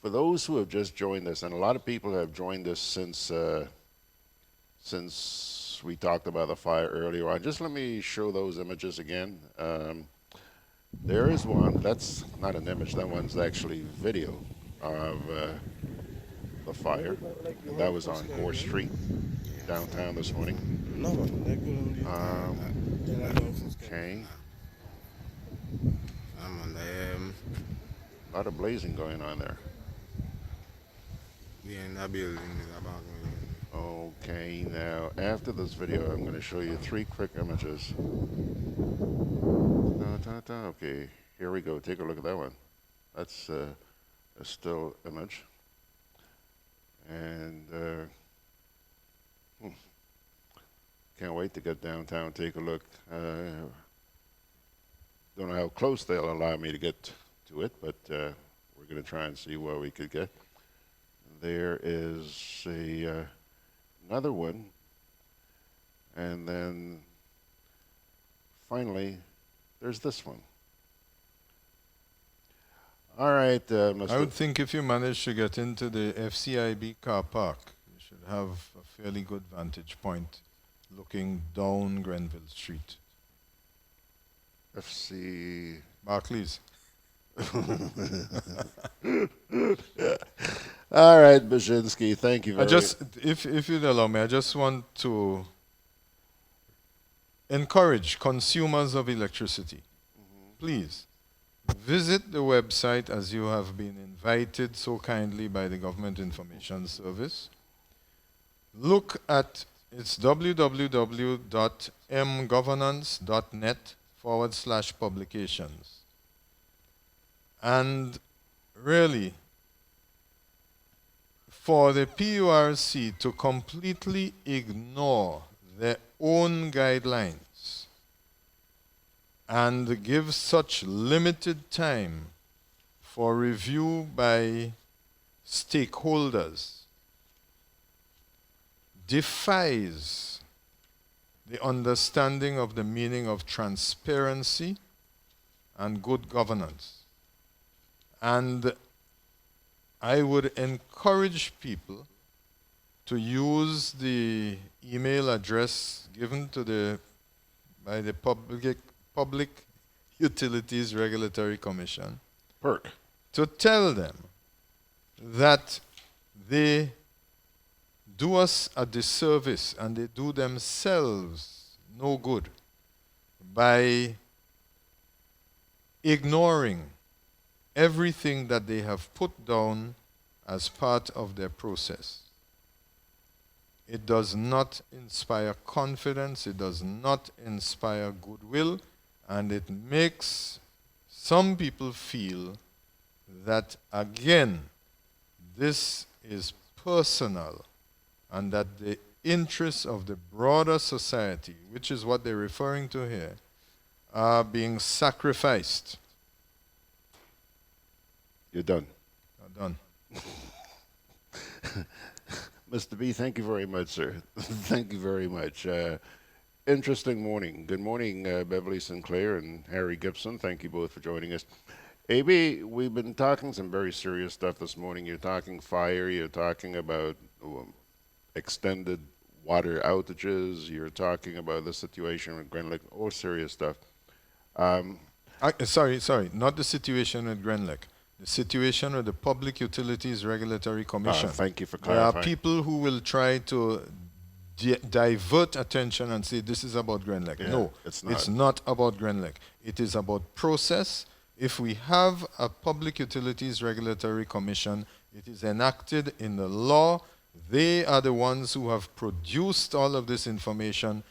for those who have just joined us, and a lot of people have joined us since we talked about the fire earlier on, just let me show those images again. There is one. That's not an image. That one's actually video of the fire. And that was on Gore Street, downtown this morning. Okay. A lot of blazing going on there. Okay, now after this video, I'm going to show you 3 quick images. Okay, here we go. Take a look at that one. That's a still image. And can't wait to get downtown and take a look. Don't know how close they'll allow me to get to it, but we're going to try and see where we could get. There is another one, and then finally there's this one. All right, Mr. I would think if you manage to get into the FCIB car park, you should have a fairly good vantage point looking down Grenville Street. FC. Barclays. All right, Baczynski, thank you very much. If you'd allow me, I just want to encourage consumers of electricity. Please visit the website as you have been invited so kindly by the Government Information Service. Look at it's www.mgovernance.net/publications. And really, for the PURC to completely ignore their own guidelines and give such limited time for review by stakeholders defies the understanding of the meaning of transparency and good governance. And I would encourage people to use the email address given to by the Public Utilities Regulatory Commission Perk. to tell them that they do us a disservice and they do themselves no good by ignoring everything that they have put down as part of their process. It does not inspire confidence, it does not inspire goodwill, and it makes some people feel that, again, this is personal and that the interests of the broader society, which is what they're referring to here, are being sacrificed. You're done. Done. Mr. B, thank you very much, sir. Thank you very much. Interesting morning. Good morning, Beverly Sinclair and Harry Gibson. Thank you both for joining us. AB, we've been talking some very serious stuff this morning. You're talking fire, you're talking about extended water outages, you're talking about the situation with Grenada, all serious stuff. Sorry, not the situation with Grenlec. The situation with the Public Utilities Regulatory Commission. Thank you for There clarifying. are people who will try to divert attention and say this is about Grenlec. Yeah, no, it's not about Grenlec. It is about process. If we have a Public Utilities Regulatory Commission, it is enacted in the law. They are the ones who have produced all of this information.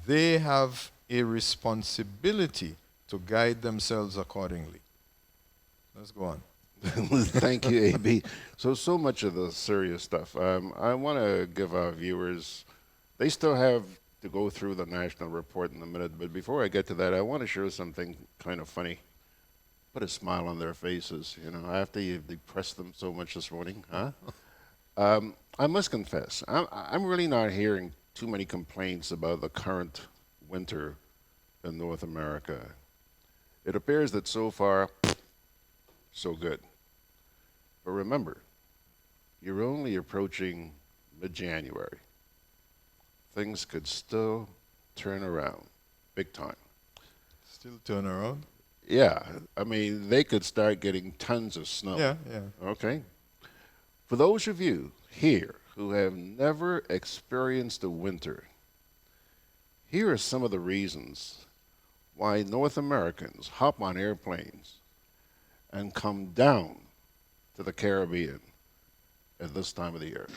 They have a responsibility to guide themselves accordingly. Let's go on. Thank you, AB. So much of the serious stuff. I want to give our viewers, they still have to go through the national report in a minute, but before I get to that, I want to share something kind of funny. Put a smile on their faces, you know, after you've depressed them so much this morning, huh? I must confess, I'm really not hearing too many complaints about the current winter in North America. It appears that so far, so good. But remember, you're only approaching mid-January. Things could still turn around big time. Still turn around? Yeah, I mean, they could start getting tons of snow. Yeah. Okay? For those of you here who have never experienced a winter, here are some of the reasons why North Americans hop on airplanes and come down to the Caribbean at this time of the year.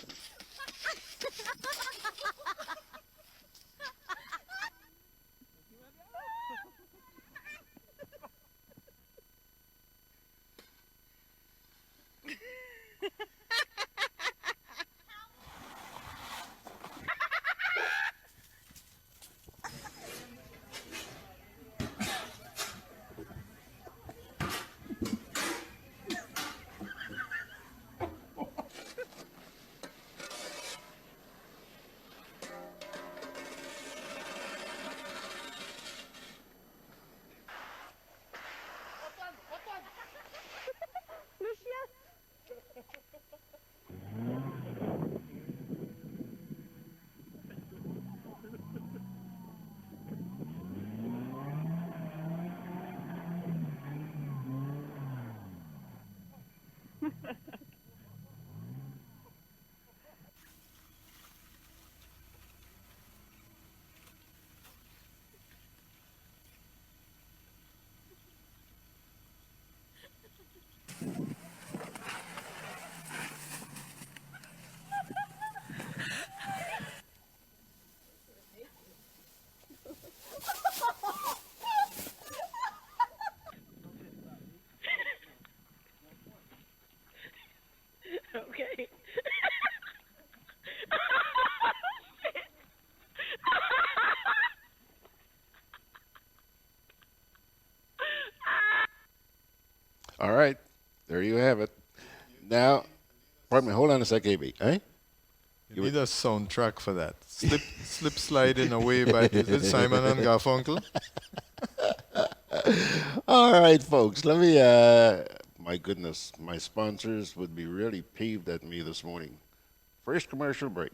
Okay. All right, there you have it. Now, pardon me, hold on a sec, AB. Eh? You need a soundtrack for that. Slip sliding away by is it Simon and Garfunkel? All right, folks. Let me. My goodness, my sponsors would be really peeved at me this morning. First commercial break.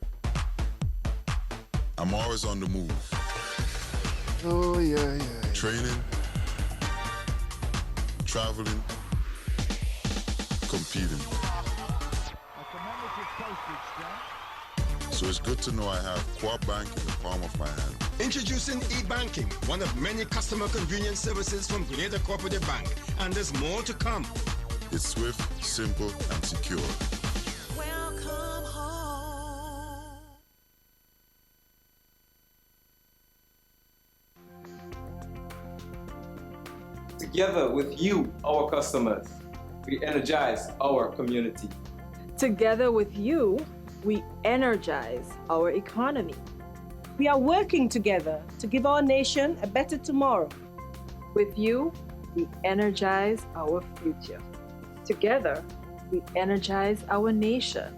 I'm always on the move. Oh yeah. Training, traveling, competing. So it's good to know I have Quad Bank in the palm of my hand. Introducing e-banking, one of many customer convenience services from Grenada Cooperative Bank, and there's more to come. It's swift, simple, and secure. Welcome home. Together with you, our customers, we energize our community. Together with you, we energize our economy. We are working together to give our nation a better tomorrow. With you, we energize our future. Together, we energize our nation.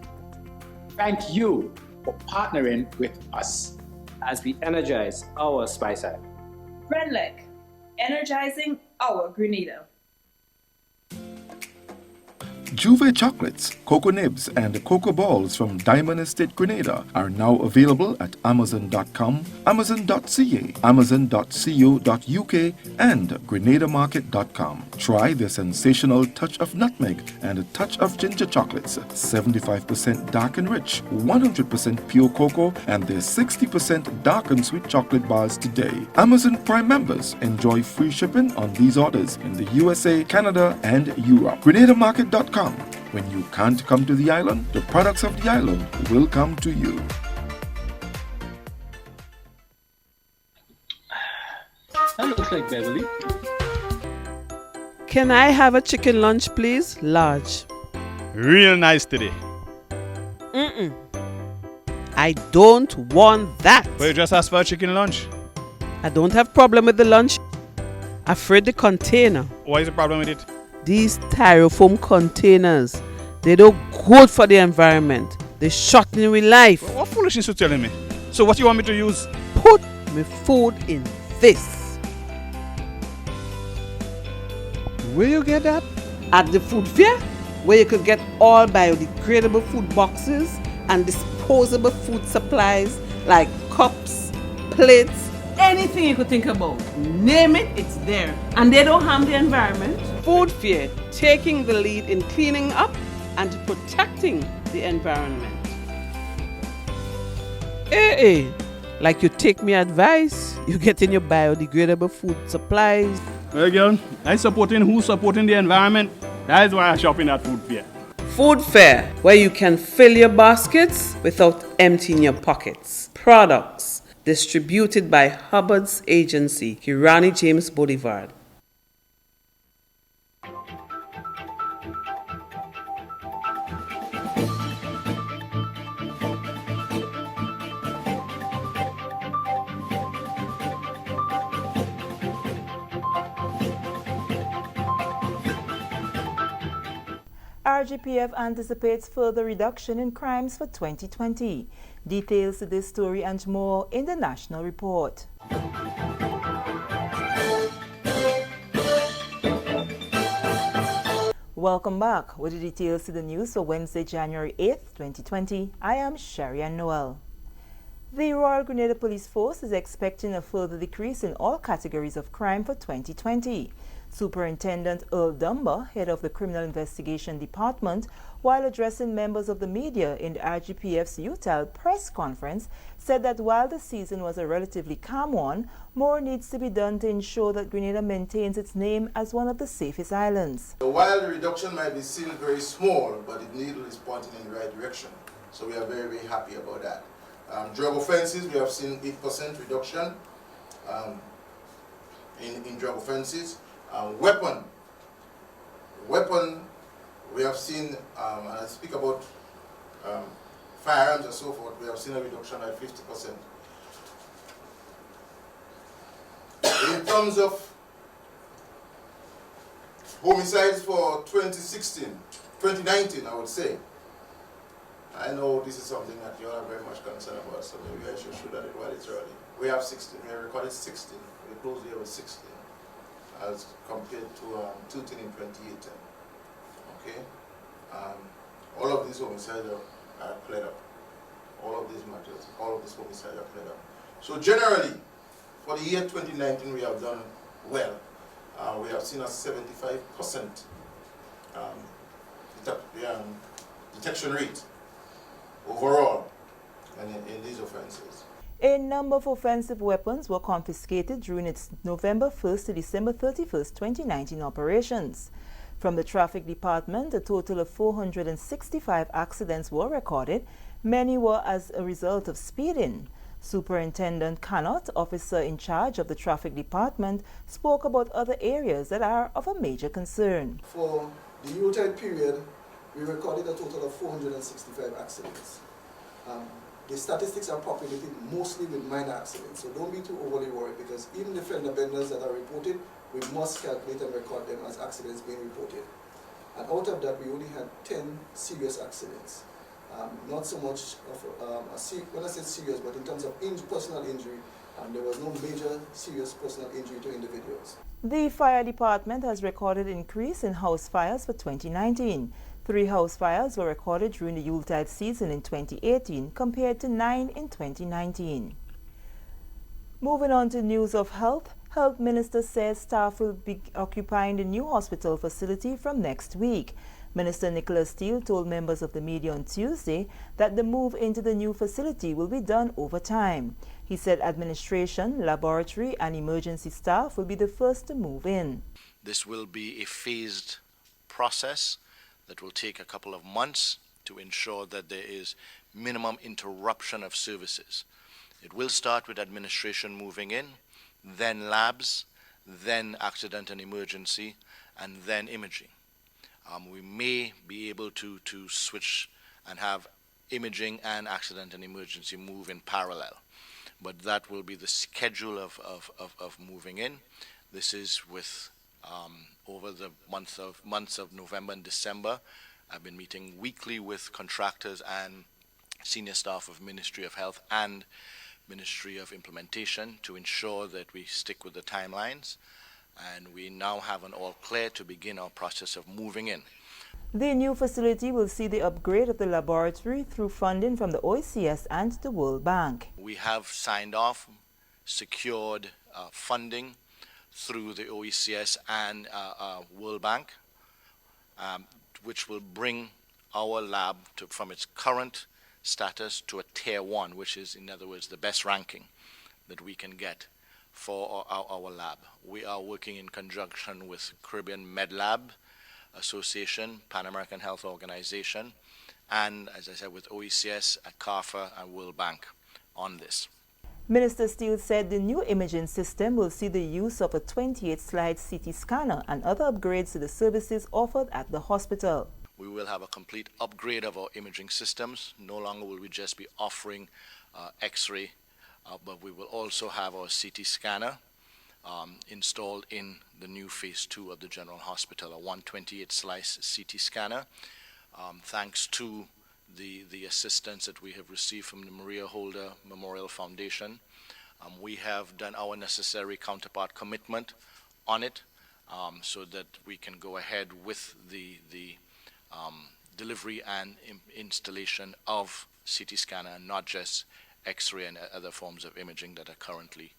Thank you for partnering with us as we energize our Spice Island. Grenlec, energizing our Grenada. Juve chocolates, cocoa nibs, and cocoa balls from Diamond Estate Grenada are now available at Amazon.com, Amazon.ca, Amazon.co.uk, and GrenadaMarket.com. Try the sensational touch of nutmeg and a touch of ginger chocolates, 75% dark and rich, 100% pure cocoa, and their 60% dark and sweet chocolate bars today. Amazon Prime members enjoy free shipping on these orders in the USA, Canada, and Europe. GrenadaMarket.com. When you can't come to the island, the products of the island will come to you. That looks like Beverly. Can I have a chicken lunch, please? Large. Real nice today. I don't want that. But you just asked for a chicken lunch. I don't have problem with the lunch. Afraid the container. What is the problem with it? These styrofoam containers, they don't good for the environment. They shorten with life. What foolishness you telling me? So what you want me to use? Put my food in this. Where you get that? At the food fair, where you could get all biodegradable food boxes and disposable food supplies like cups, plates, anything you could think about. Name it, it's there. And they don't harm the environment. Food fair, taking the lead in cleaning up and protecting the environment. Hey, like you take me advice, you get in your biodegradable food supplies. Well, girl, I supporting who's supporting the environment. That is why I shop in at food fair. Food fair, where you can fill your baskets without emptying your pockets. Products distributed by Hubbard's agency, Kirani James Boulevard. RGPF anticipates further reduction in crimes for 2020. Details to this story and more in the National Report. Welcome back. With the details to the news for Wednesday, January 8th, 2020, I am Sharian Noel. The Royal Grenada Police Force is expecting a further decrease in all categories of crime for 2020. Superintendent Earl Dunbar, head of the Criminal Investigation Department, while addressing members of the media in the RGPF's UTAL press conference, said that while the season was a relatively calm one, more needs to be done to ensure that Grenada maintains its name as one of the safest islands. So while the reduction might be still very small, but the needle is pointing in the right direction. So we are very, very happy about that. Drug offenses, we have seen 8% reduction in drug offenses. Weapon, we have seen, and I speak about firearms and so forth, we have seen a reduction by 50%. In terms of homicides for 2019, I would say, I know this is something that you are very much concerned about, so maybe I should shoot at it while it's early. We have 16, we have recorded 16, we closed the year with 16. as compared to 13 in 2018. Okay? All of these homicides are cleared up. All of these matters, all of these homicides are cleared up. So generally, for the year 2019, we have done well. We have seen a 75% detection rate overall in these offenses. A number of offensive weapons were confiscated during its November 1st to December 31st, 2019 operations. From the Traffic Department, a total of 465 accidents were recorded. Many were as a result of speeding. Superintendent Cannot, officer in charge of the Traffic Department, spoke about other areas that are of a major concern. For the Yuletide period, we recorded a total of 465 accidents. The statistics are populated mostly with minor accidents, so don't be too overly worried, because even the fender benders that are reported, we must calculate and record them as accidents being reported. And out of that, we only had 10 serious accidents. Not so much of, when I say serious, but in terms of personal injury, there was no major serious personal injury to individuals. The fire department has recorded an increase in house fires for 2019. 3 house fires were recorded during the Yuletide season in 2018 compared to 9 in 2019. Moving on to news of health, Health Minister says staff will be occupying the new hospital facility from next week. Minister Nicholas Steele told members of the media on Tuesday that the move into the new facility will be done over time. He said administration, laboratory and emergency staff will be the first to move in. This will be a phased process that will take a couple of months to ensure that there is minimum interruption of services. It will start with administration moving in, then labs, then accident and emergency, and then imaging. We may be able to switch and have imaging and accident and emergency move in parallel, but that will be the schedule of moving in. This is with over the months of November and December. I've been meeting weekly with contractors and senior staff of Ministry of Health and Ministry of Implementation to ensure that we stick with the timelines, and we now have an all clear to begin our process of moving in. The new facility will see the upgrade of the laboratory through funding from the OECS and the World Bank. We have signed off, secured funding through the OECS and World Bank, which will bring our lab from its current status to a tier 1, which is, in other words, the best ranking that we can get for our lab. We are working in conjunction with Caribbean Med Lab Association, Pan American Health Organization, and, as I said, with OECS, CARFA, and World Bank on this. Minister Steele said the new imaging system will see the use of a 28-slide CT scanner and other upgrades to the services offered at the hospital. We will have a complete upgrade of our imaging systems. No longer will we just be offering X-ray, but we will also have our CT scanner installed in the new phase 2 of the General Hospital, a 128-slice CT scanner. Thanks to the assistance that we have received from the Maria Holder Memorial Foundation, we have done our necessary counterpart commitment on it so that we can go ahead with the delivery and installation of CT scanner, and not just X-ray and other forms of imaging that are currently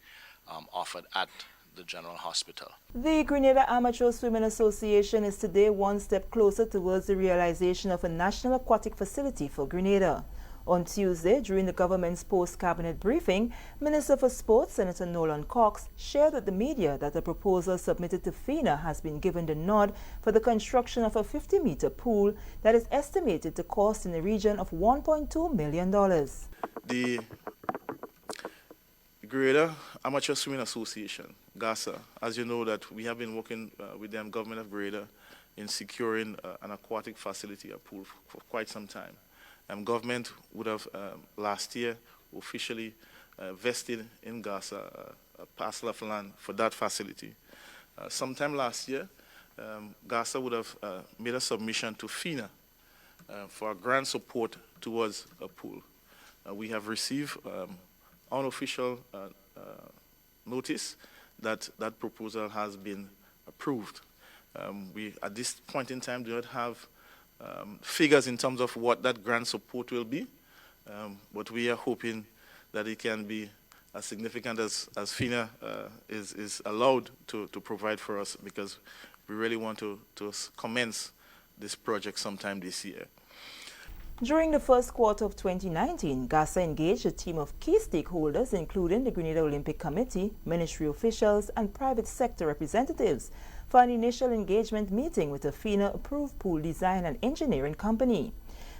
offered at the General Hospital. The Grenada Amateur Swimming Association is today one step closer towards the realization of a national aquatic facility for Grenada. On Tuesday, during the government's post-cabinet briefing, Minister for Sports, Senator Nolan Cox, shared with the media that a proposal submitted to FINA has been given the nod for the construction of a 50-meter pool that is estimated to cost in the region of $1.2 million. The Grenada Amateur Swimming Association, GASA, as you know, that we have been working with the government of Grenada in securing an aquatic facility, a pool, for quite some time. Government would have last year officially vested in GASA a parcel of land for that facility. Sometime last year, GASA would have made a submission to FINA for grant support towards a pool. We have received unofficial notice that that proposal has been approved. We, at this point in time, do not have figures in terms of what that grant support will be, but we are hoping that it can be as significant as FINA is allowed to provide for us, because we really want to commence this project sometime this year. During the first quarter of 2019, GASA engaged a team of key stakeholders, including the Grenada Olympic Committee, ministry officials, and private sector representatives, for an initial engagement meeting with a FINA-approved pool design and engineering company.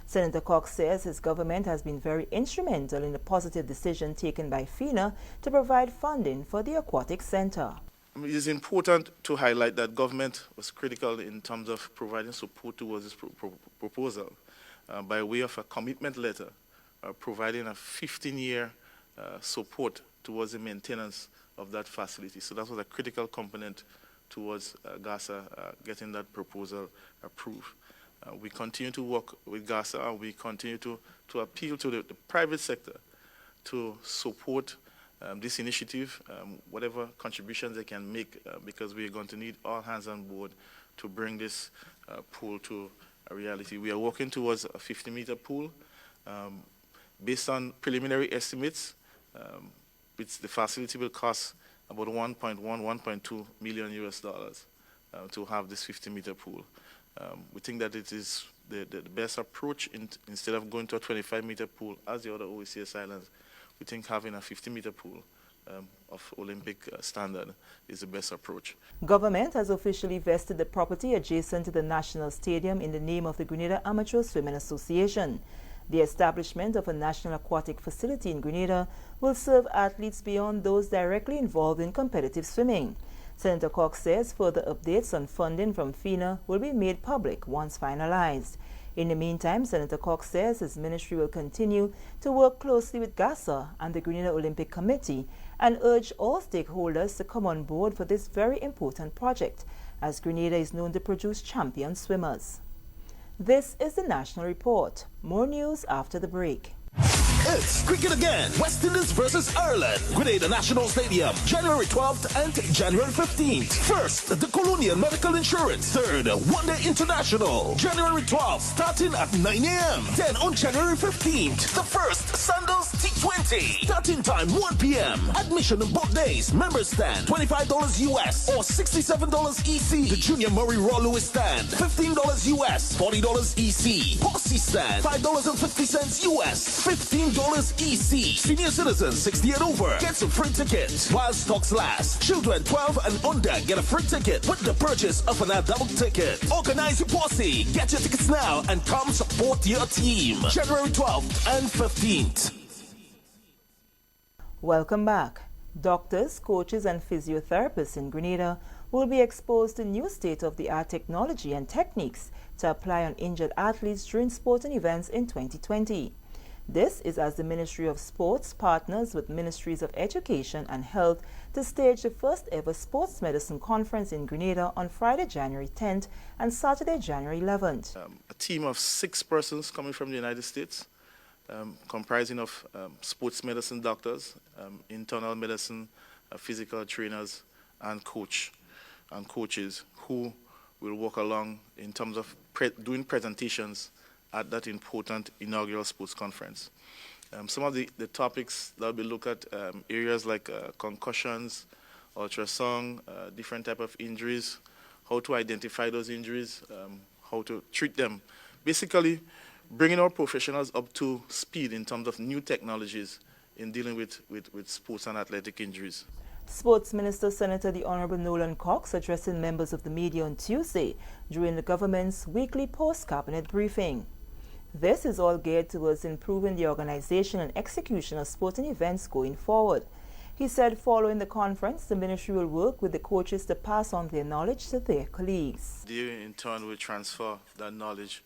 Senator Cox says his government has been very instrumental in the positive decision taken by FINA to provide funding for the aquatic center. It is important to highlight that government was critical in terms of providing support towards this proposal by way of a commitment letter providing a 15-year support towards the maintenance of that facility. So that was a critical component towards GASA getting that proposal approved. We continue to work with GASA, and we continue to appeal to the private sector to support this initiative, whatever contributions they can make, because we are going to need all hands on board to bring this pool to a reality. We are working towards a 50-meter pool. Based on preliminary estimates, the facility will cost about 1.2 million US dollars to have this 50-meter pool. We think that it is the best approach instead of going to a 25-meter pool as the other OECS islands. We think having a 50-meter pool of Olympic standard is the best approach. Government has officially vested the property adjacent to the National Stadium in the name of the Grenada Amateur Swimming Association. The establishment of a national aquatic facility in Grenada will serve athletes beyond those directly involved in competitive swimming. Senator Cox says further updates on funding from FINA will be made public once finalized. In the meantime, Senator Cox says his ministry will continue to work closely with GASA and the Grenada Olympic Committee and urge all stakeholders to come on board for this very important project, as Grenada is known to produce champion swimmers. This is the National Report. More news after the break. It's cricket again. West Indies versus Ireland. Grenada National Stadium, January 12th and January 15th. First, the Colonial Medical Insurance. Third, One Day International, January 12th, starting at 9 a.m. Then on January 15th, the first Sandals T20. Starting time 1 p.m. Admission on both days. Members stand $25 US or $67 EC. The Junior Murray Raw Lewis stand $15 US, $40 EC. Posse stand $5.50 US, $15 EC. Senior citizens 60 and over gets a free ticket while stocks last. Children 12 and under get a free ticket with the purchase of an adult ticket. Organize your posse. Get your tickets now and come support your team. January 12th and 15th. Welcome back. Doctors, coaches, and physiotherapists in Grenada will be exposed to new state-of-the-art technology and techniques to apply on injured athletes during sporting events in 2020. This is as the Ministry of Sports partners with Ministries of Education and Health to stage the first ever sports medicine conference in Grenada on Friday, January 10th and Saturday, January 11th. A team of 6 persons coming from the United States, comprising of sports medicine doctors, internal medicine, physical trainers, and coaches who will work along in terms of doing presentations at that important inaugural sports conference. Some of the topics that will be looked at, areas like concussions, ultrasound, different type of injuries, how to identify those injuries, how to treat them. Basically, bringing our professionals up to speed in terms of new technologies in dealing with sports and athletic injuries. Sports Minister Senator the Honorable Nolan Cox addressing members of the media on Tuesday during the government's weekly post-cabinet briefing. This is all geared towards improving the organization and execution of sporting events going forward. He said following the conference, the ministry will work with the coaches to pass on their knowledge to their colleagues. They in turn will transfer that knowledge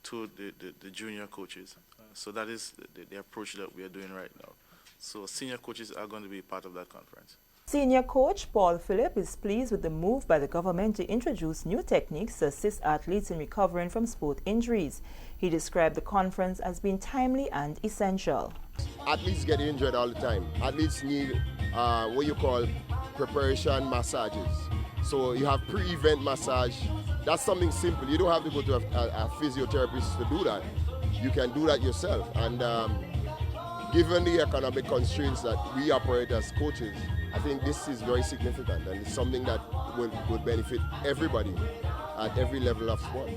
to the junior coaches. So that is the approach that we are doing right now. So senior coaches are going to be part of that conference. Senior coach Paul Phillip is pleased with the move by the government to introduce new techniques to assist athletes in recovering from sport injuries. He described the conference as being timely and essential. Athletes get injured all the time. Athletes need what you call preparation massages. So you have pre-event massage. That's something simple. You don't have to go to a physiotherapist to do that. You can do that yourself. And given the economic constraints that we operate as coaches, I think this is very significant, and it's something that would benefit everybody at every level of sport.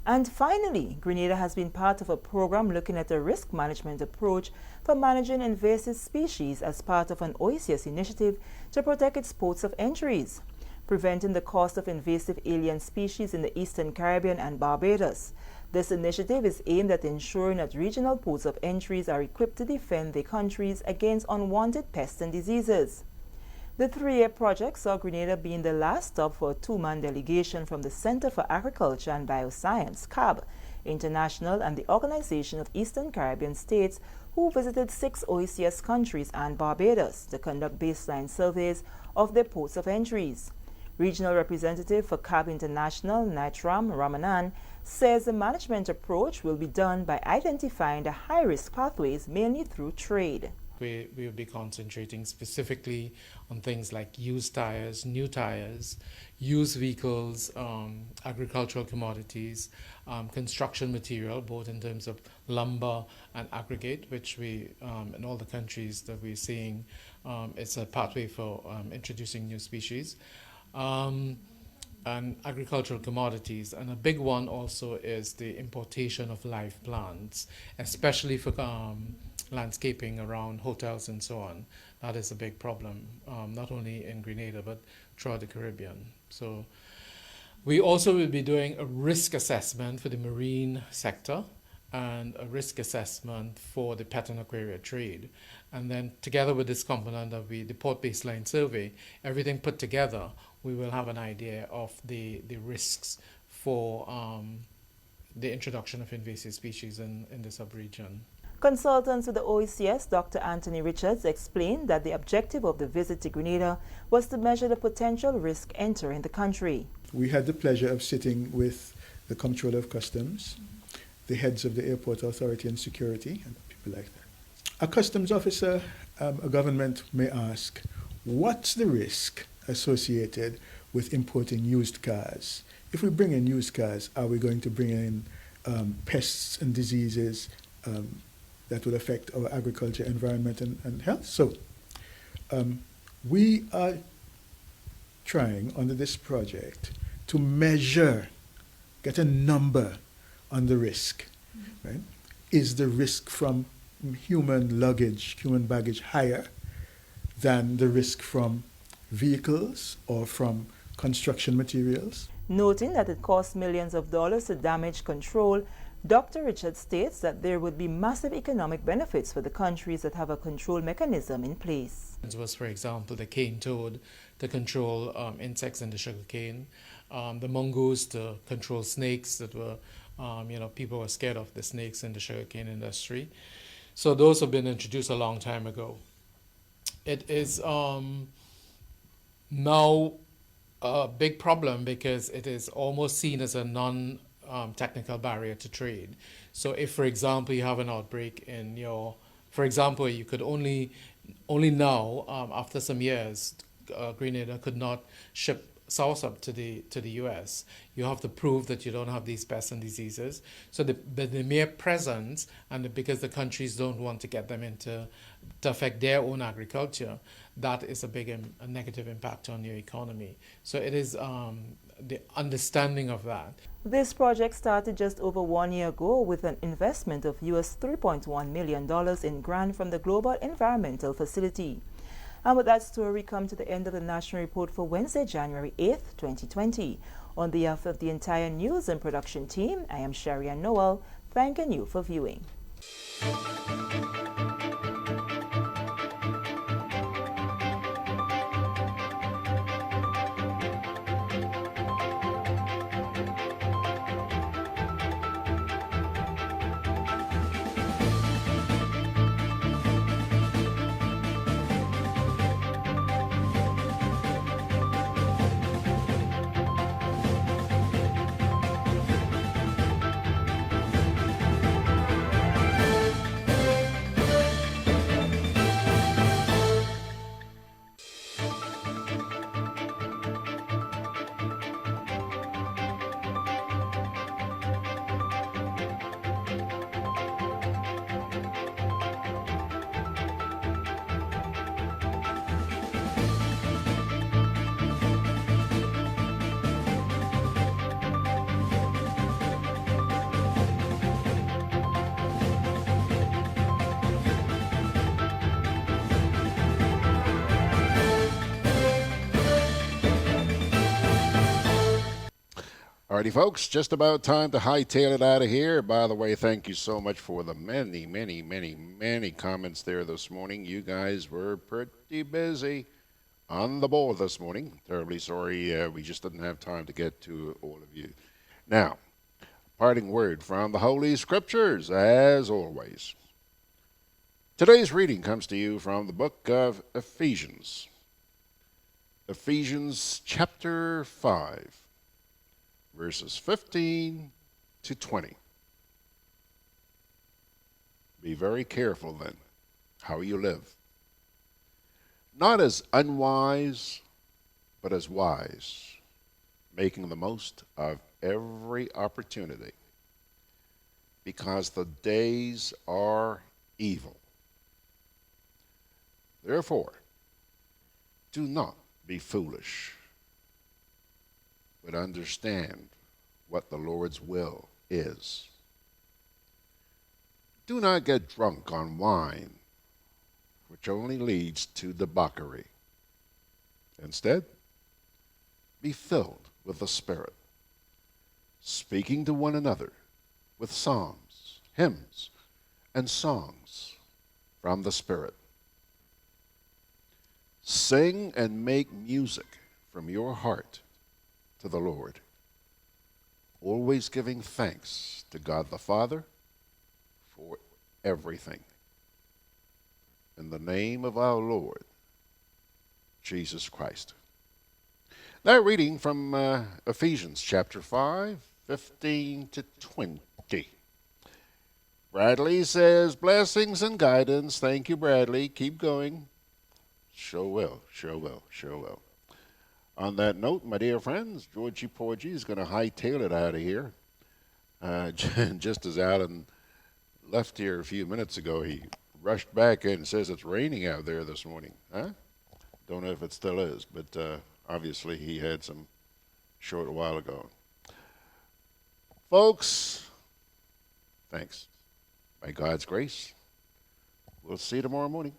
And finally, Grenada has been part of a program looking at a risk management approach for managing invasive species as part of an OASIS initiative to protect its ports of entries, preventing the cost of invasive alien species in the Eastern Caribbean and Barbados. This initiative is aimed at ensuring that regional ports of entries are equipped to defend their countries against unwanted pests and diseases. The 3-year project saw Grenada being the last stop for a 2-man delegation from the Center for Agriculture and Bioscience, CAB, International, and the Organization of Eastern Caribbean States, who visited 6 OASIS countries and Barbados to conduct baseline surveys of their ports of entries. Regional representative for CAB International, Naitram Ramanan, says the management approach will be done by identifying the high-risk pathways mainly through trade. We will be concentrating specifically on things like used tires, new tires, used vehicles, agricultural commodities, construction material, both in terms of lumber and aggregate, which we, in all the countries that we're seeing, it's a pathway for introducing new species. And agricultural commodities, and a big one also is the importation of live plants, especially for landscaping around hotels and so on. That is a big problem, not only in Grenada but throughout the Caribbean. So we also will be doing a risk assessment for the marine sector and a risk assessment for the pet and aquaria trade. And then together with this component of the port baseline survey, everything put together, we will have an idea of the risks for the introduction of invasive species in the sub-region. Consultants with the OASIS, Dr. Anthony Richards, explained that the objective of the visit to Grenada was to measure the potential risk entering the country. We had the pleasure of sitting with the Comptroller of Customs, the heads of the Airport Authority and Security, and people like that. A customs officer, a government may ask, what's the risk associated with importing used cars? If we bring in used cars, are we going to bring in pests and diseases that will affect our agriculture, environment, and health? So we are trying under this project to measure, get a number on the risk, right? Is the risk from human luggage, human baggage higher than the risk from vehicles or from construction materials? Noting that it costs millions of dollars to damage control, Dr. Richards states that there would be massive economic benefits for the countries that have a control mechanism in place. It was, for example, the cane toad to control insects in the sugarcane, the mongoose to control snakes that were, people were scared of the snakes in the sugarcane industry. So those have been introduced a long time ago. It is now a big problem because it is almost seen as a non-technical barrier to trade. So if, for example, you have an outbreak in for example, you could only now, after some years, Grenada could not ship soursop to the US. You have to prove that you don't have these pests and diseases. So the mere presence, and because the countries don't want to get them to affect their own agriculture, that is a big a negative impact on your economy. So it is the understanding of that. This project started just over 1 year ago with an investment of US $3.1 million in grant from the Global Environmental Facility. And with that story, we come to the end of the National Report for Wednesday, January 8th, 2020. On behalf of the entire news and production team, I am Sharian Noel, thanking you for viewing. Alrighty, folks, just about time to hightail it out of here. By the way, thank you so much for the many comments there this morning. You guys were pretty busy on the ball this morning. Terribly sorry we just didn't have time to get to all of you. Now, parting word from the Holy Scriptures, as always. Today's reading comes to you from the book of Ephesians. Ephesians chapter 5. Verses 15 to 20. Be very careful then how you live. Not as unwise, but as wise, making the most of every opportunity, because the days are evil. Therefore, do not be foolish, but understand what the Lord's will is. Do not get drunk on wine, which only leads to debauchery. Instead, be filled with the Spirit, speaking to one another with psalms, hymns, and songs from the Spirit. Sing and make music from your heart to the Lord, always giving thanks to God the Father for everything. In the name of our Lord, Jesus Christ. Now reading from Ephesians chapter 5, 15 to 20. Bradley says, blessings and guidance. Thank you, Bradley. Keep going. Sure will, sure will, sure will. On that note, my dear friends, Georgie Porgy is going to hightail it out of here. Just as Allan left here a few minutes ago, he rushed back in and says it's raining out there this morning. Huh? Don't know if it still is, but obviously he had some short while ago. Folks, thanks. By God's grace, we'll see you tomorrow morning.